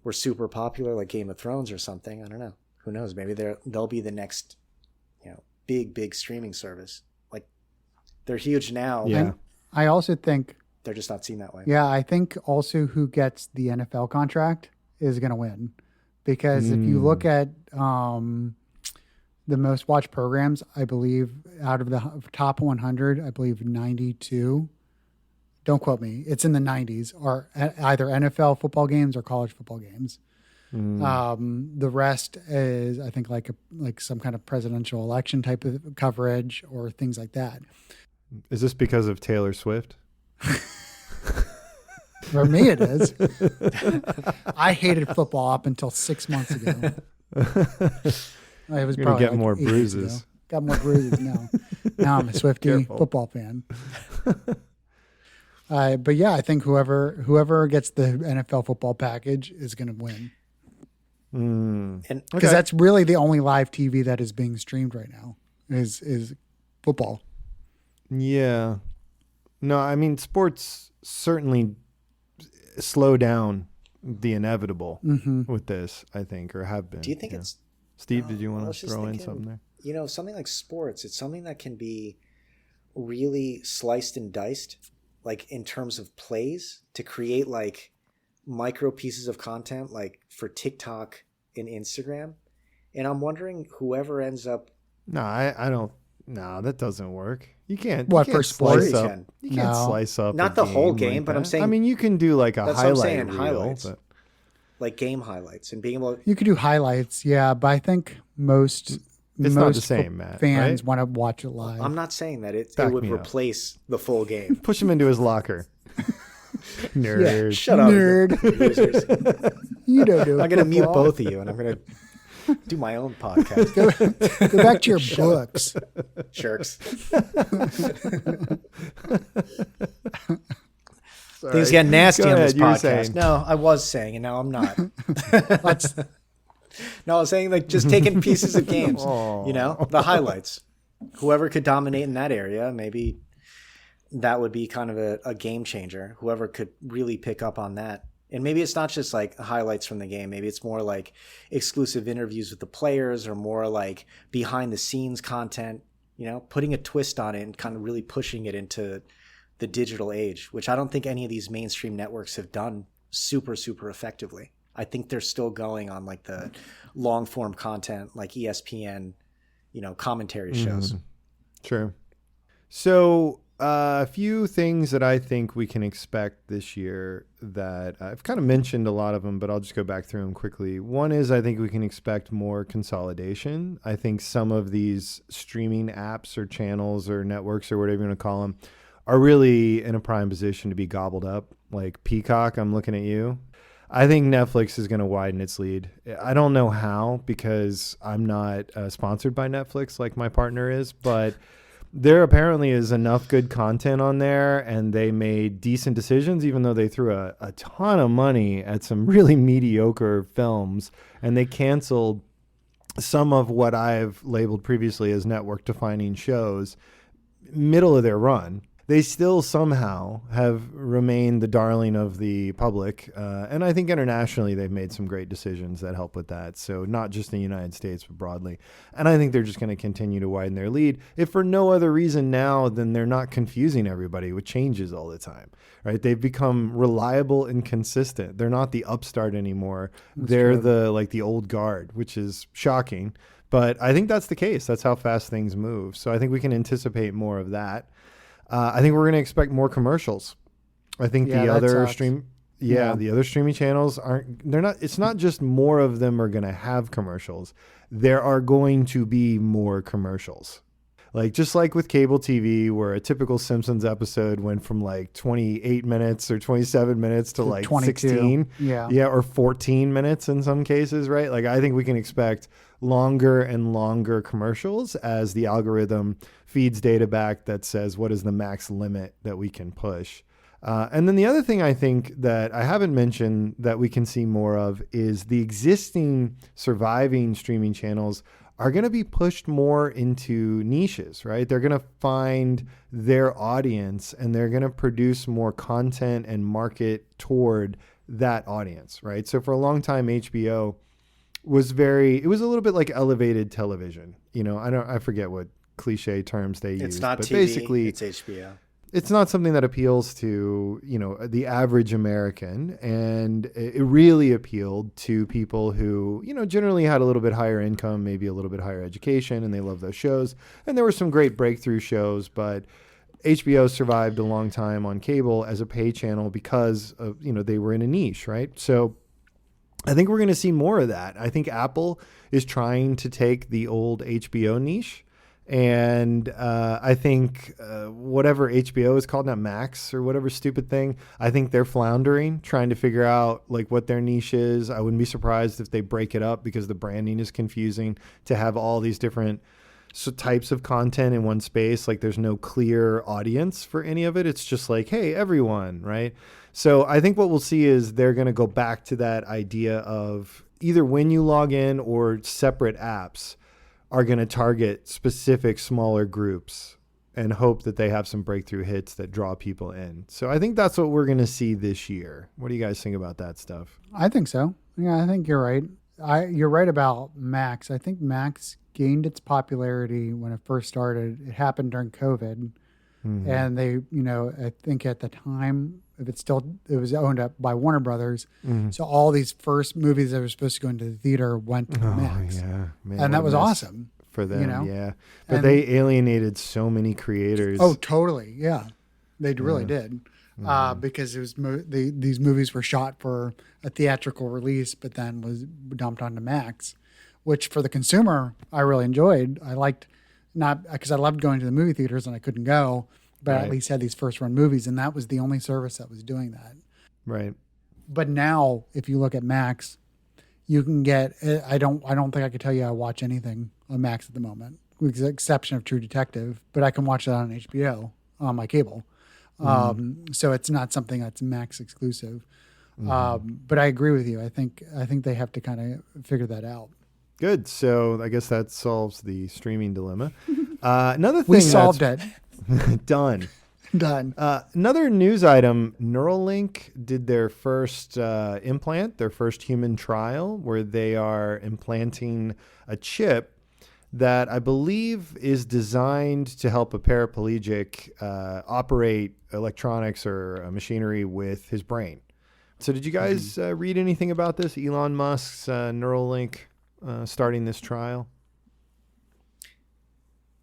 were super popular, like Game of Thrones or something, I don't know. Who knows? Maybe they'll be the next, big streaming service. Like, they're huge now. Yeah. I also think they're just not seen that way. Yeah, I think also who gets the NFL contract is going to win, because if you look at the most watched programs, I believe out of the top 100, I believe 92. Don't quote me. It's in the 90s, are either NFL football games or college football games. The rest is, I think, like some kind of presidential election type of coverage or things like that. Is this because of Taylor Swift? For me, it is. I hated football up until 6 months ago. I was You're probably get more bruises. Got more bruises now. Now I'm a Swiftie football fan. But yeah, I think whoever gets the NFL football package is going to win. Because that's really the only live TV that is being streamed right now is football. Yeah. No, I mean, sports certainly slow down the inevitable with this, I think, or have been. Do you think it's... Steve, did you want to throw in something there? Something like sports, it's something that can be really sliced and diced, like in terms of plays, to create like micro pieces of content, like for TikTok and Instagram. And I'm wondering whoever ends up... No, I don't... No, that doesn't work. You can't. What, you can't for sports? slice up. You can't slice up. Not the whole game, like but I'm saying. I mean, you can do like a highlight reel, highlights, like game highlights, and being able. You could do highlights, yeah, but I think most not the same, Matt, fans right? want to watch it live. I'm not saying that it would replace the full game. Push him into his locker. Nerd. Yeah, shut up, nerd. You don't know. I'm gonna mute both of you, and I'm gonna do my own podcast. Go back to your books. Jerks. Things get nasty on this podcast. No, I was saying, and now I'm not. No, I was saying like just taking pieces of games, the highlights. Whoever could dominate in that area, maybe that would be kind of a game changer. Whoever could really pick up on that. And maybe it's not just like highlights from the game. Maybe it's more like exclusive interviews with the players, or more like behind the scenes content, putting a twist on it and kind of really pushing it into the digital age, which I don't think any of these mainstream networks have done super, super effectively. I think they're still going on like the long form content, like ESPN, commentary shows. Sure. So a few things that I think we can expect this year that I've kind of mentioned a lot of them, but I'll just go back through them quickly. One is I think we can expect more consolidation. I think some of these streaming apps or channels or networks or whatever you want to call them are really in a prime position to be gobbled up. Like Peacock, I'm looking at you. I think Netflix is going to widen its lead. I don't know how, because I'm not sponsored by Netflix like my partner is, but there apparently is enough good content on there, and they made decent decisions, even though they threw a ton of money at some really mediocre films, and they canceled some of what I've labeled previously as network defining shows middle of their run. they still somehow have remained the darling of the public. And I think internationally they've made some great decisions that help with that. So not just in the United States, but broadly. And I think they're just going to continue to widen their lead, if for no other reason now than they're not confusing everybody with changes all the time, right? They've become reliable and consistent. They're not the upstart anymore. They're the old guard, which is shocking. But I think that's the case. That's how fast things move. So I think we can anticipate more of that. I think we're going to expect more commercials. I think the other the other streaming channels it's not just more of them are going to have commercials. There are going to be more commercials. Like just like with cable TV, where a typical Simpsons episode went from like 28 minutes or 27 minutes to like 22. 16. Yeah. Or 14 minutes in some cases, right? Like I think we can expect longer and longer commercials as the algorithm feeds data back that says what is the max limit that we can push. And then the other thing I think that I haven't mentioned that we can see more of is the existing surviving streaming channels are going to be pushed more into niches, right? They're going to find their audience and they're going to produce more content and market toward that audience, right? So for a long time, HBO was a little bit like elevated television. You know, I forget what cliche terms they use. It's not but TV, basically it's HBO. It's not something that appeals to, the average American. And it really appealed to people who, generally had a little bit higher income, maybe a little bit higher education, and they love those shows. And there were some great breakthrough shows, but HBO survived a long time on cable as a pay channel because of, they were in a niche, right? So I think we're going to see more of that. I think Apple is trying to take the old HBO niche. And I think whatever HBO is called now, Max or whatever stupid thing, I think they're floundering, trying to figure out like what their niche is. I wouldn't be surprised if they break it up because the branding is confusing to have all these different types of content in one space. Like there's no clear audience for any of it. It's just like, hey, everyone, right? So I think what we'll see is they're going to go back to that idea of either when you log in or separate apps are going to target specific smaller groups and hope that they have some breakthrough hits that draw people in. So I think that's what we're going to see this year. What do you guys think about that stuff? I think so. Yeah, I think you're right. You're right about Max. I think Max gained its popularity when it first started. It happened during COVID. Mm-hmm. And they, I think at the time, it was owned up by Warner Brothers. Mm-hmm. So all these first movies that were supposed to go into the theater went to Max. Yeah, man, and that was awesome for them. Yeah, but they alienated so many creators. Oh, totally. Yeah, they really did. Because it was these movies were shot for a theatrical release, but then was dumped onto Max, which for the consumer I really enjoyed. I liked. Not because I loved going to the movie theaters and I couldn't go, but I at least had these first run movies, and that was the only service that was doing that. Right. But now, if you look at Max, you can get. I don't think I could tell you I watch anything on Max at the moment, with the exception of True Detective. But I can watch that on HBO on my cable, so it's not something that's Max exclusive. But I agree with you. I think they have to kind of figure that out. Good. So I guess that solves the streaming dilemma. Another thing we solved it. Done. Another news item, Neuralink did their first implant, their first human trial, where they are implanting a chip that I believe is designed to help a paraplegic operate electronics or machinery with his brain. So did you guys read anything about this? Elon Musk's Neuralink starting this trial?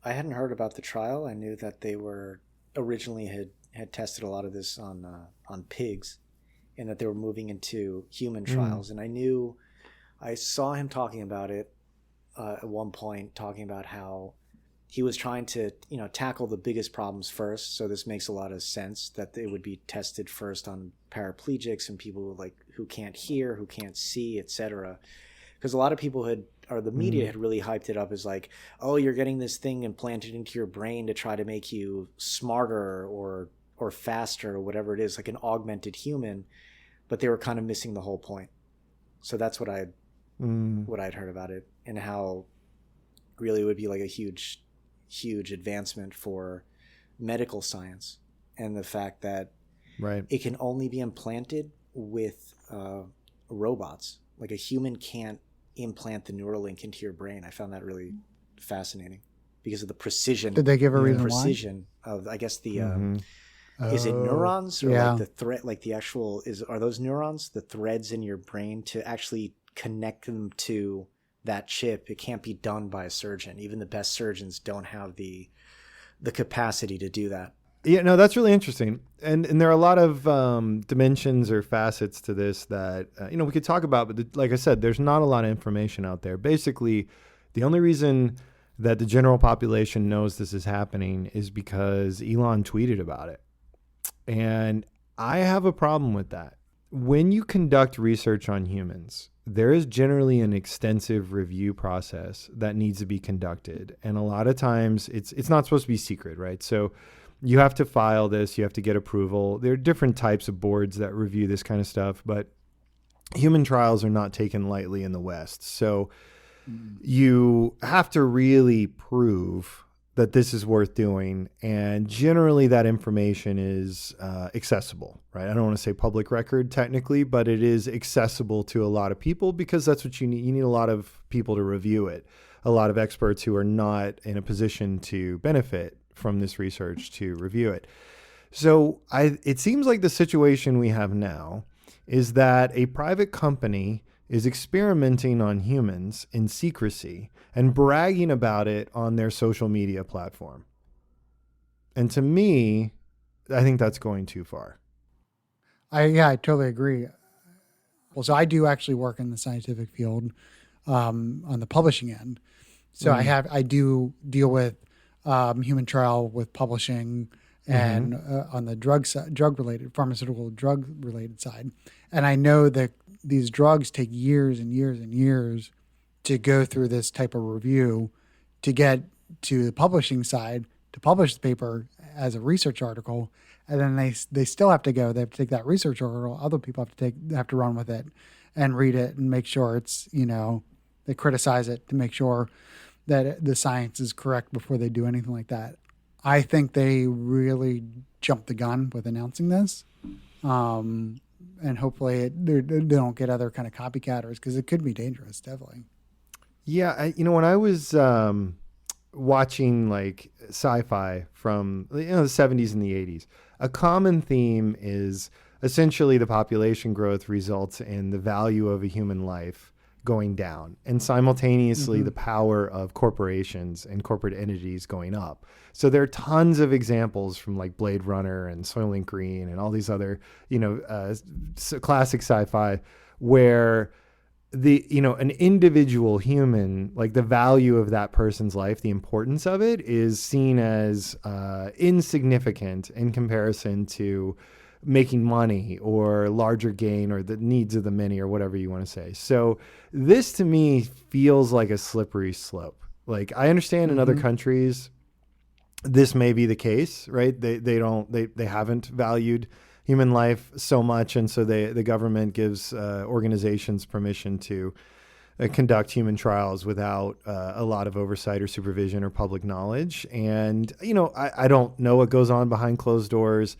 I hadn't heard about the trial. I knew that they were originally had tested a lot of this on pigs, and that they were moving into human trials. And I saw him talking about it at one point, talking about how he was trying to tackle the biggest problems first. So this makes a lot of sense that they would be tested first on paraplegics and people who can't hear, who can't see, etc. Because a lot of people the media had really hyped it up as like, oh, you're getting this thing implanted into your brain to try to make you smarter or faster or whatever it is, like an augmented human. But they were kind of missing the whole point. So that's what I'd heard about it, and how really it would be like a huge advancement for medical science and the fact that Right. it can only be implanted with robots. Like a human can't implant the Neuralink into your brain. I found that really fascinating because of the precision. Did they give a the reason why? precision of, I guess, the is it Oh, neurons or yeah. like the thread, like the actual are those neurons, the threads in your brain, to actually connect them to that chip? It can't be done by a surgeon. Even the best surgeons don't have the capacity to do that. Yeah, no, that's really interesting, and there are a lot of dimensions or facets to this that we could talk about. But like I said, there's not a lot of information out there. Basically, the only reason that the general population knows this is happening is because Elon tweeted about it, and I have a problem with that. When you conduct research on humans, there is generally an extensive review process that needs to be conducted, and a lot of times it's not supposed to be secret, right? So you have to file this, you have to get approval. There are different types of boards that review this kind of stuff, but human trials are not taken lightly in the West. So you have to really prove that this is worth doing. And generally that information is accessible, right? I don't want to say public record technically, but it is accessible to a lot of people because that's what you need. You need a lot of people to review it, a lot of experts who are not in a position to benefit from this research to review it. So it seems like the situation we have now is that a private company is experimenting on humans in secrecy and bragging about it on their social media platform. And to me, I think that's going too far. I totally agree. Well, so I do actually work in the scientific field on the publishing end. So I do deal with human trial with publishing and on the pharmaceutical drug related side. And I know that these drugs take years and years and years to go through this type of review to get to the publishing side to publish the paper as a research article. And then they still have to go. They have to take that research article. Other people have to run with it and read it and make sure it's, they criticize it to make sure that the science is correct before they do anything like that. I think they really jumped the gun with announcing this. And hopefully they don't get other kind of copycatters because it could be dangerous, definitely. Yeah. When I was watching like sci-fi from the 70s and the 80s, a common theme is essentially the population growth results in the value of a human life going down, and simultaneously the power of corporations and corporate entities going up. So there are tons of examples from like Blade Runner and Soylent Green and all these other, classic sci-fi where an individual human, like the value of that person's life, the importance of it is seen as insignificant in comparison to making money or larger gain or the needs of the many or whatever you want to say. So this to me feels like a slippery slope. Like I understand in other countries, this may be the case, right? They haven't valued human life so much. And so the government gives organizations permission to conduct human trials without a lot of oversight or supervision or public knowledge. And, I don't know what goes on behind closed doors.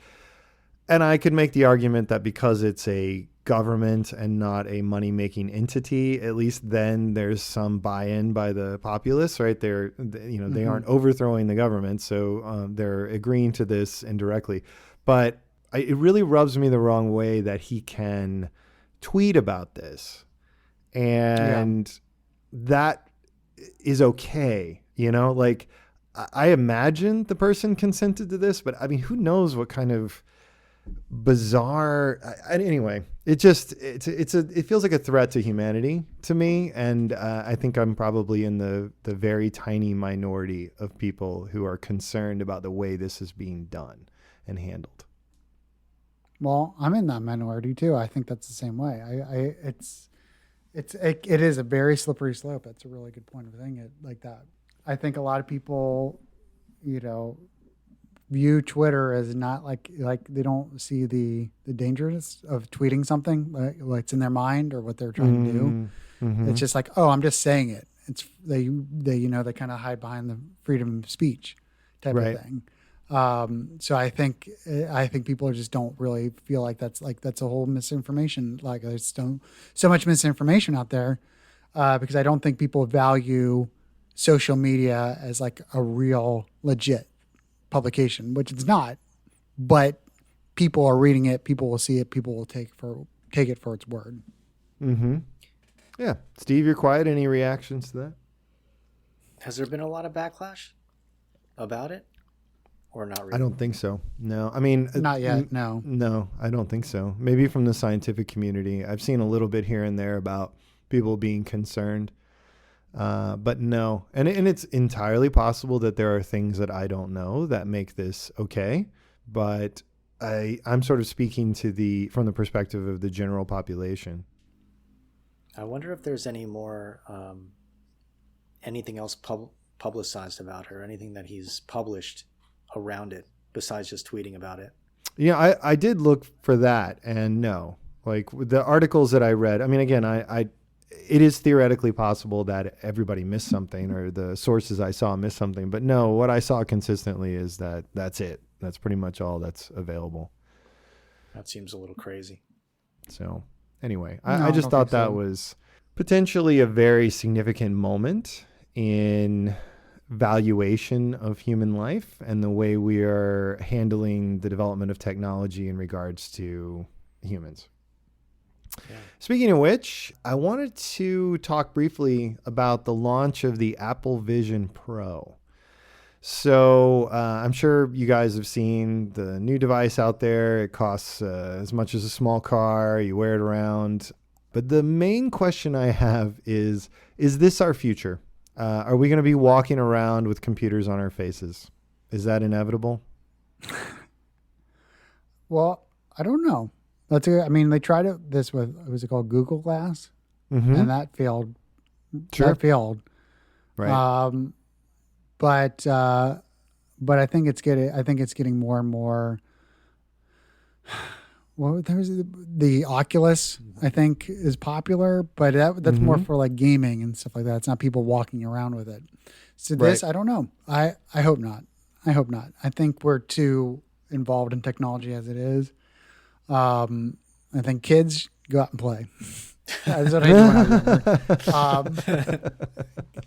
And I could make the argument that because it's a government and not a money-making entity, at least then there's some buy-in by the populace, right? They aren't overthrowing the government, so they're agreeing to this indirectly. But it really rubs me the wrong way that he can tweet about this, and that is okay. Like I imagine the person consented to this, but I mean, who knows what kind of bizarre. Anyway, it feels like a threat to humanity to me, and I think I'm probably in the very tiny minority of people who are concerned about the way this is being done and handled. Well, I'm in that minority too. I think that's the same way. It is a very slippery slope. That's a really good point of saying it like that. I think a lot of people, view Twitter as not like they don't see the dangers of tweeting something like it's in their mind or what they're trying to do. It's just like, oh, I'm just saying it. It's they kind of hide behind the freedom of speech type of thing. So I think people just don't really feel like that's a whole misinformation. Like there's so much misinformation out there because I don't think people value social media as like a real legit publication, which it's not. But people are reading it, people will see it, people will take it for its word. Mm-hmm. Yeah. Steve, you're quiet. Any reactions to that? Has there been a lot of backlash about it, or not really? I don't think so. No. I mean, Not yet. No. No, I don't think so. Maybe from the scientific community. I've seen a little bit here and there about people being concerned. But no. And it's entirely possible that there are things that I don't know that make this okay. But I'm sort of speaking from the perspective of the general population. I wonder if there's any more anything else publicized about her, anything that he's published around it besides just tweeting about it. Yeah, I did look for that, and no, like the articles that I read. I mean, again, it is theoretically possible that everybody missed something, or the sources I saw missed something. But no, what I saw consistently is that's it. That's pretty much all that's available. That seems a little crazy. So anyway, No, I just don't thought think that so. was potentially a very significant moment in valuation of human life and the way we are handling the development of technology in regards to humans. Yeah. Speaking of which, I wanted to talk briefly about the launch of the Apple Vision Pro. So I'm sure you guys have seen the new device out there. It costs as much as a small car. You wear it around. But the main question I have is this our future? Are we going to be walking around with computers on our faces? Is that inevitable? Well, I don't know. I mean, they tried this with, what was it called, Google Glass? Mm-hmm. And that failed. Sure. That failed. Right. But I think it's getting more and more. Well, there's the Oculus, I think, is popular, but that's more for like gaming and stuff like that. It's not people walking around with it. So this, Right. I don't know. I hope not. I hope not. I think we're too involved in technology as it is. I think kids go out and play. That's what I do when I was younger.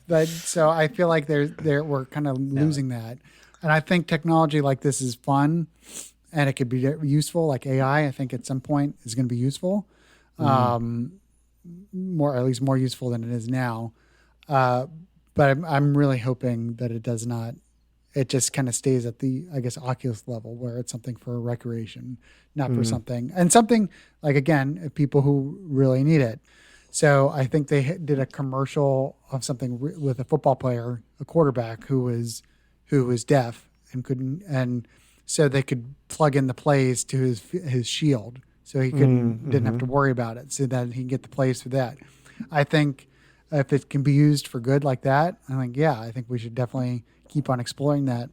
But so I feel like we're kind of losing that. And I think technology like this is fun and it could be useful, like AI, I think at some point is going to be useful. At least more useful than it is now. But I'm really hoping that it does not. It just kind of stays at the, I guess, Oculus level where it's something for recreation, not for something. And something like, again, people who really need it. So I think they did a commercial of something with a football player, a quarterback who was deaf and couldn't, and so they could plug in the plays to his shield, so he didn't have to worry about it, so that he can get the plays for that. I think if it can be used for good like that, I think we should definitely keep on exploring that.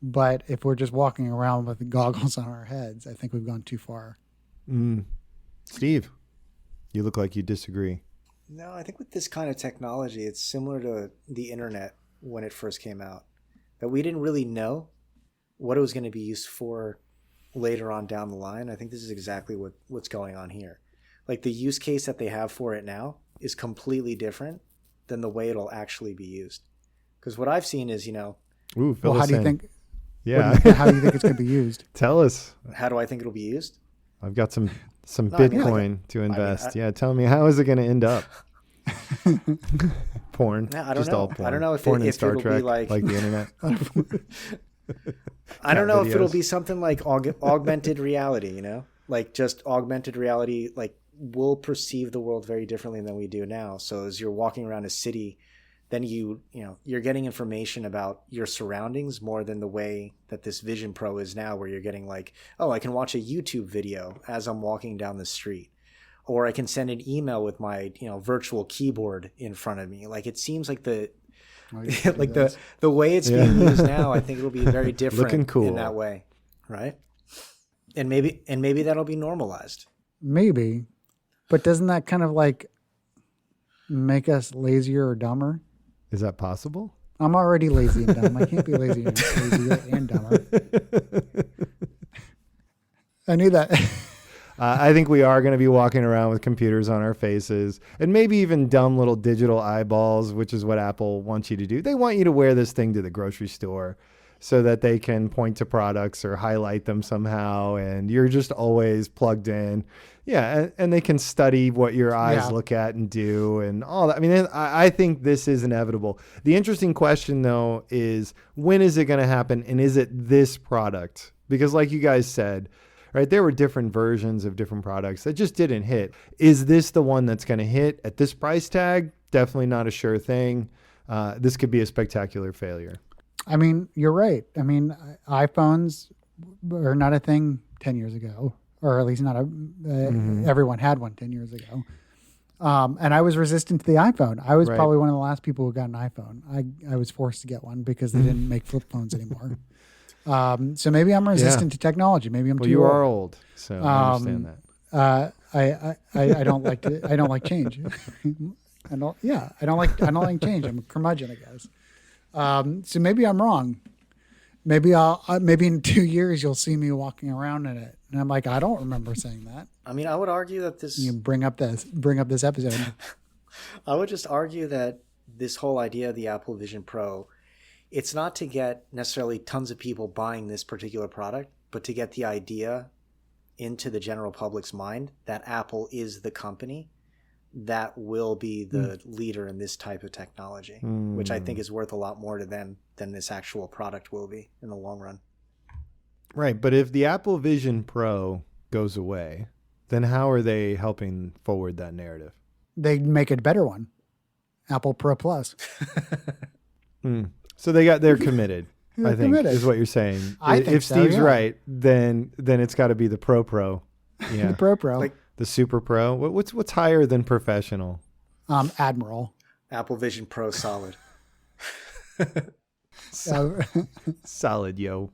But if we're just walking around with the goggles on our heads, I think we've gone too far. Steve, you look like you disagree. No, I think with this kind of technology, it's similar to the internet when it first came out, that we didn't really know what it was going to be used for later on down the line. I think this is exactly what's going on here. Like the use case that they have for it now is completely different than the way it'll actually be used. Because what I've seen is, Ooh, Well, how do you think? Yeah. How do you think it's going to be used? Tell us. how do I think it'll be used? I've got some No, I mean, Bitcoin to invest. Tell me, how is it going to end up? Porn. Yeah, I don't Just know. all porn. I don't know if porn and if Star it'll Trek, be like the internet. I don't know if it'll videos. be something like augmented reality, like just augmented reality, like we'll perceive the world very differently than we do now. So as you're walking around a city, then you're getting information about your surroundings more than the way that this Vision Pro is now, where you're getting like, oh, I can watch a YouTube video as I'm walking down the street, or I can send an email with my virtual keyboard in front of me. Like it seems like the way it's being used now, I think it'll be very different Looking cool. in that way, right? And maybe that'll be normalized. Maybe, but doesn't that kind of like make us lazier or dumber? Is that possible? I'm already lazy and dumb. I can't be lazy and dumber. I knew that. I think we are going to be walking around with computers on our faces and maybe even dumb little digital eyeballs, which is what Apple wants you to do. They want you to wear this thing to the grocery store so that they can point to products or highlight them somehow. And you're just always plugged in. Yeah. And they can study what your eyes look at and do and all that. I mean, I think this is inevitable. The interesting question, though, is when is it going to happen? And is it this product? Because like you guys said, right, there were different versions of different products that just didn't hit. Is this the one that's going to hit at this price tag? Definitely not a sure thing. This could be a spectacular failure. I mean, you're right. I mean, iPhones are not a thing 10 years ago, or at least not everyone had one 10 years ago. And I was resistant to the iPhone. I was probably one of the last people who got an iPhone. I was forced to get one because they didn't make flip phones anymore. So maybe I'm resistant to technology. Maybe I'm too old. You are old, so I understand that. I don't like I don't like change. I don't like change. I'm a curmudgeon, I guess. So maybe I'm wrong. Maybe maybe in 2 years you'll see me walking around in it, and I'm like, I don't remember saying that. I mean, I would argue that this. You bring up this episode. I would just argue that this whole idea of the Apple Vision Pro, it's not to get necessarily tons of people buying this particular product, but to get the idea into the general public's mind that Apple is the company that will be the leader in this type of technology, which I think is worth a lot more to them than this actual product will be in the long run. Right. But if the Apple Vision Pro goes away, then how are they helping forward that narrative? They make a better one. Apple Pro Plus. So they're committed. I think is what you're saying. If Steve's right, then it's got to be the Pro. Yeah, the Pro, like the Super Pro. What's higher than professional? Admiral. Apple Vision Pro Solid. Solid, yo.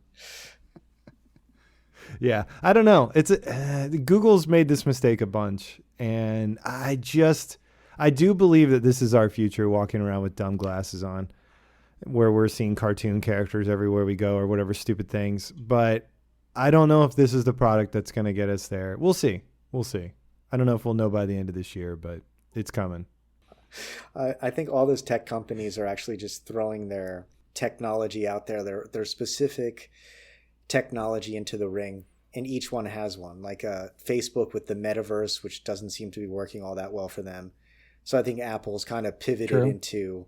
Yeah, I don't know. It's Google's made this mistake a bunch, and I do believe that this is our future, walking around with dumb glasses on, where we're seeing cartoon characters everywhere we go or whatever stupid things. But I don't know if this is the product that's going to get us there. We'll see. I don't know if we'll know by the end of this year, but it's coming. I think all those tech companies are actually just throwing their technology out there, their specific technology into the ring, and each one has one, like Facebook with the metaverse, which doesn't seem to be working all that well for them. So I think Apple's kind of pivoted into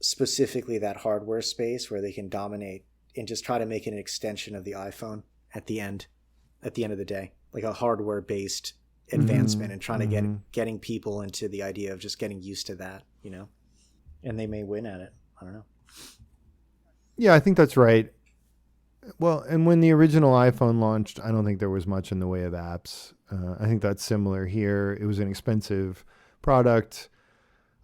specifically that hardware space where they can dominate and just try to make it an extension of the iPhone at the end of the day, like a hardware based advancement, and trying to getting people into the idea of just getting used to that, and they may win at it. I don't know. Yeah, I think that's right. Well, and when the original iPhone launched, I don't think there was much in the way of apps. I think that's similar here. It was an expensive product.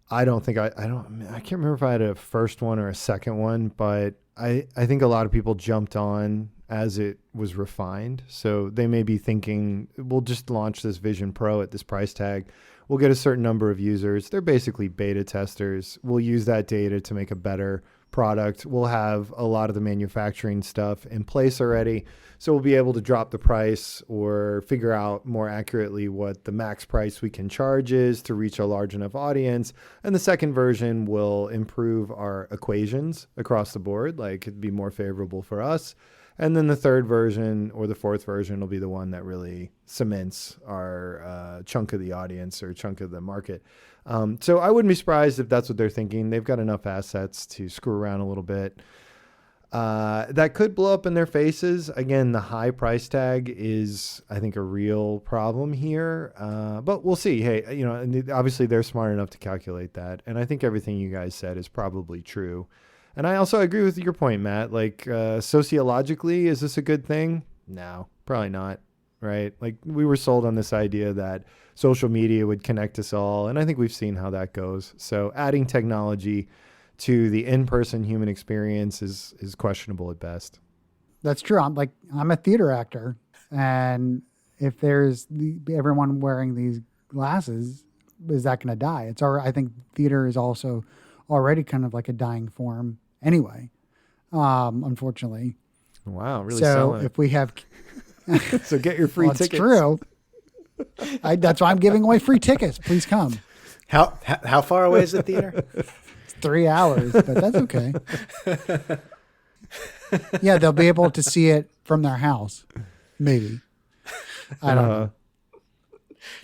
I don't think I can't remember if I had a first one or a second one, but I think a lot of people jumped on as it was refined. So they may be thinking, we'll just launch this Vision Pro at this price tag. We'll get a certain number of users. They're basically beta testers. We'll use that data to make a better product. We'll have a lot of the manufacturing stuff in place already. So we'll be able to drop the price or figure out more accurately what the max price we can charge is to reach a large enough audience. And the second version will improve our equations across the board, like it'd be more favorable for us. And then the third version or the fourth version will be the one that really cements our chunk of the audience or chunk of the market. So I wouldn't be surprised if that's what they're thinking. They've got enough assets to screw around a little bit. That could blow up in their faces. Again, the high price tag is, I think, a real problem here. But we'll see. Hey, obviously they're smart enough to calculate that. And I think everything you guys said is probably true. And I also agree with your point, Matt. Like, sociologically, is this a good thing? No, probably not. Right? Like, we were sold on this idea that social media would connect us all. And I think we've seen how that goes. So adding technology to the in-person human experience is questionable at best. That's true. I'm a theater actor. And if there's everyone wearing these glasses, is that going to die? I think theater is also already kind of like a dying form anyway, unfortunately. Wow, really So selling if we have, it. So get your free well, it's tickets. true. That's why I'm giving away free tickets. Please come. How far away is the theater? It's 3 hours, but that's okay. Yeah, they'll be able to see it from their house. Maybe. I don't know.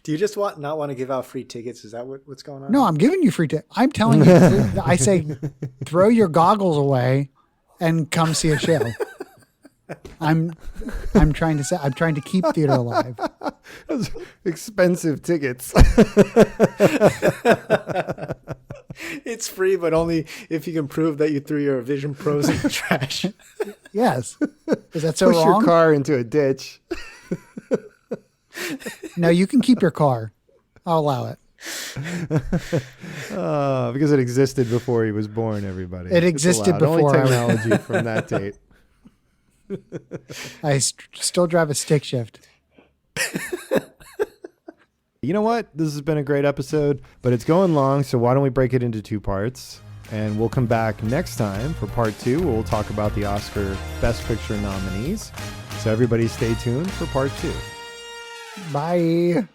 Do you just not want to give out free tickets? Is that what's going on? No, I'm giving you free tickets. I'm telling you, I say, throw your goggles away and come see a show. I'm trying to keep theater alive. Those expensive tickets. It's free, but only if you can prove that you threw your Vision Pros in the trash. Yes. Is that so Push wrong? your car into a ditch. No, you can keep your car. I'll allow it. Because it existed before he was born, everybody. It existed before Only I was- technology from that date. I still drive a stick shift. You know what? This has been a great episode, but it's going long, so why don't we break it into 2 parts? And we'll come back next time for part 2. We'll talk about the Oscar Best Picture nominees. So everybody stay tuned for part 2. Bye.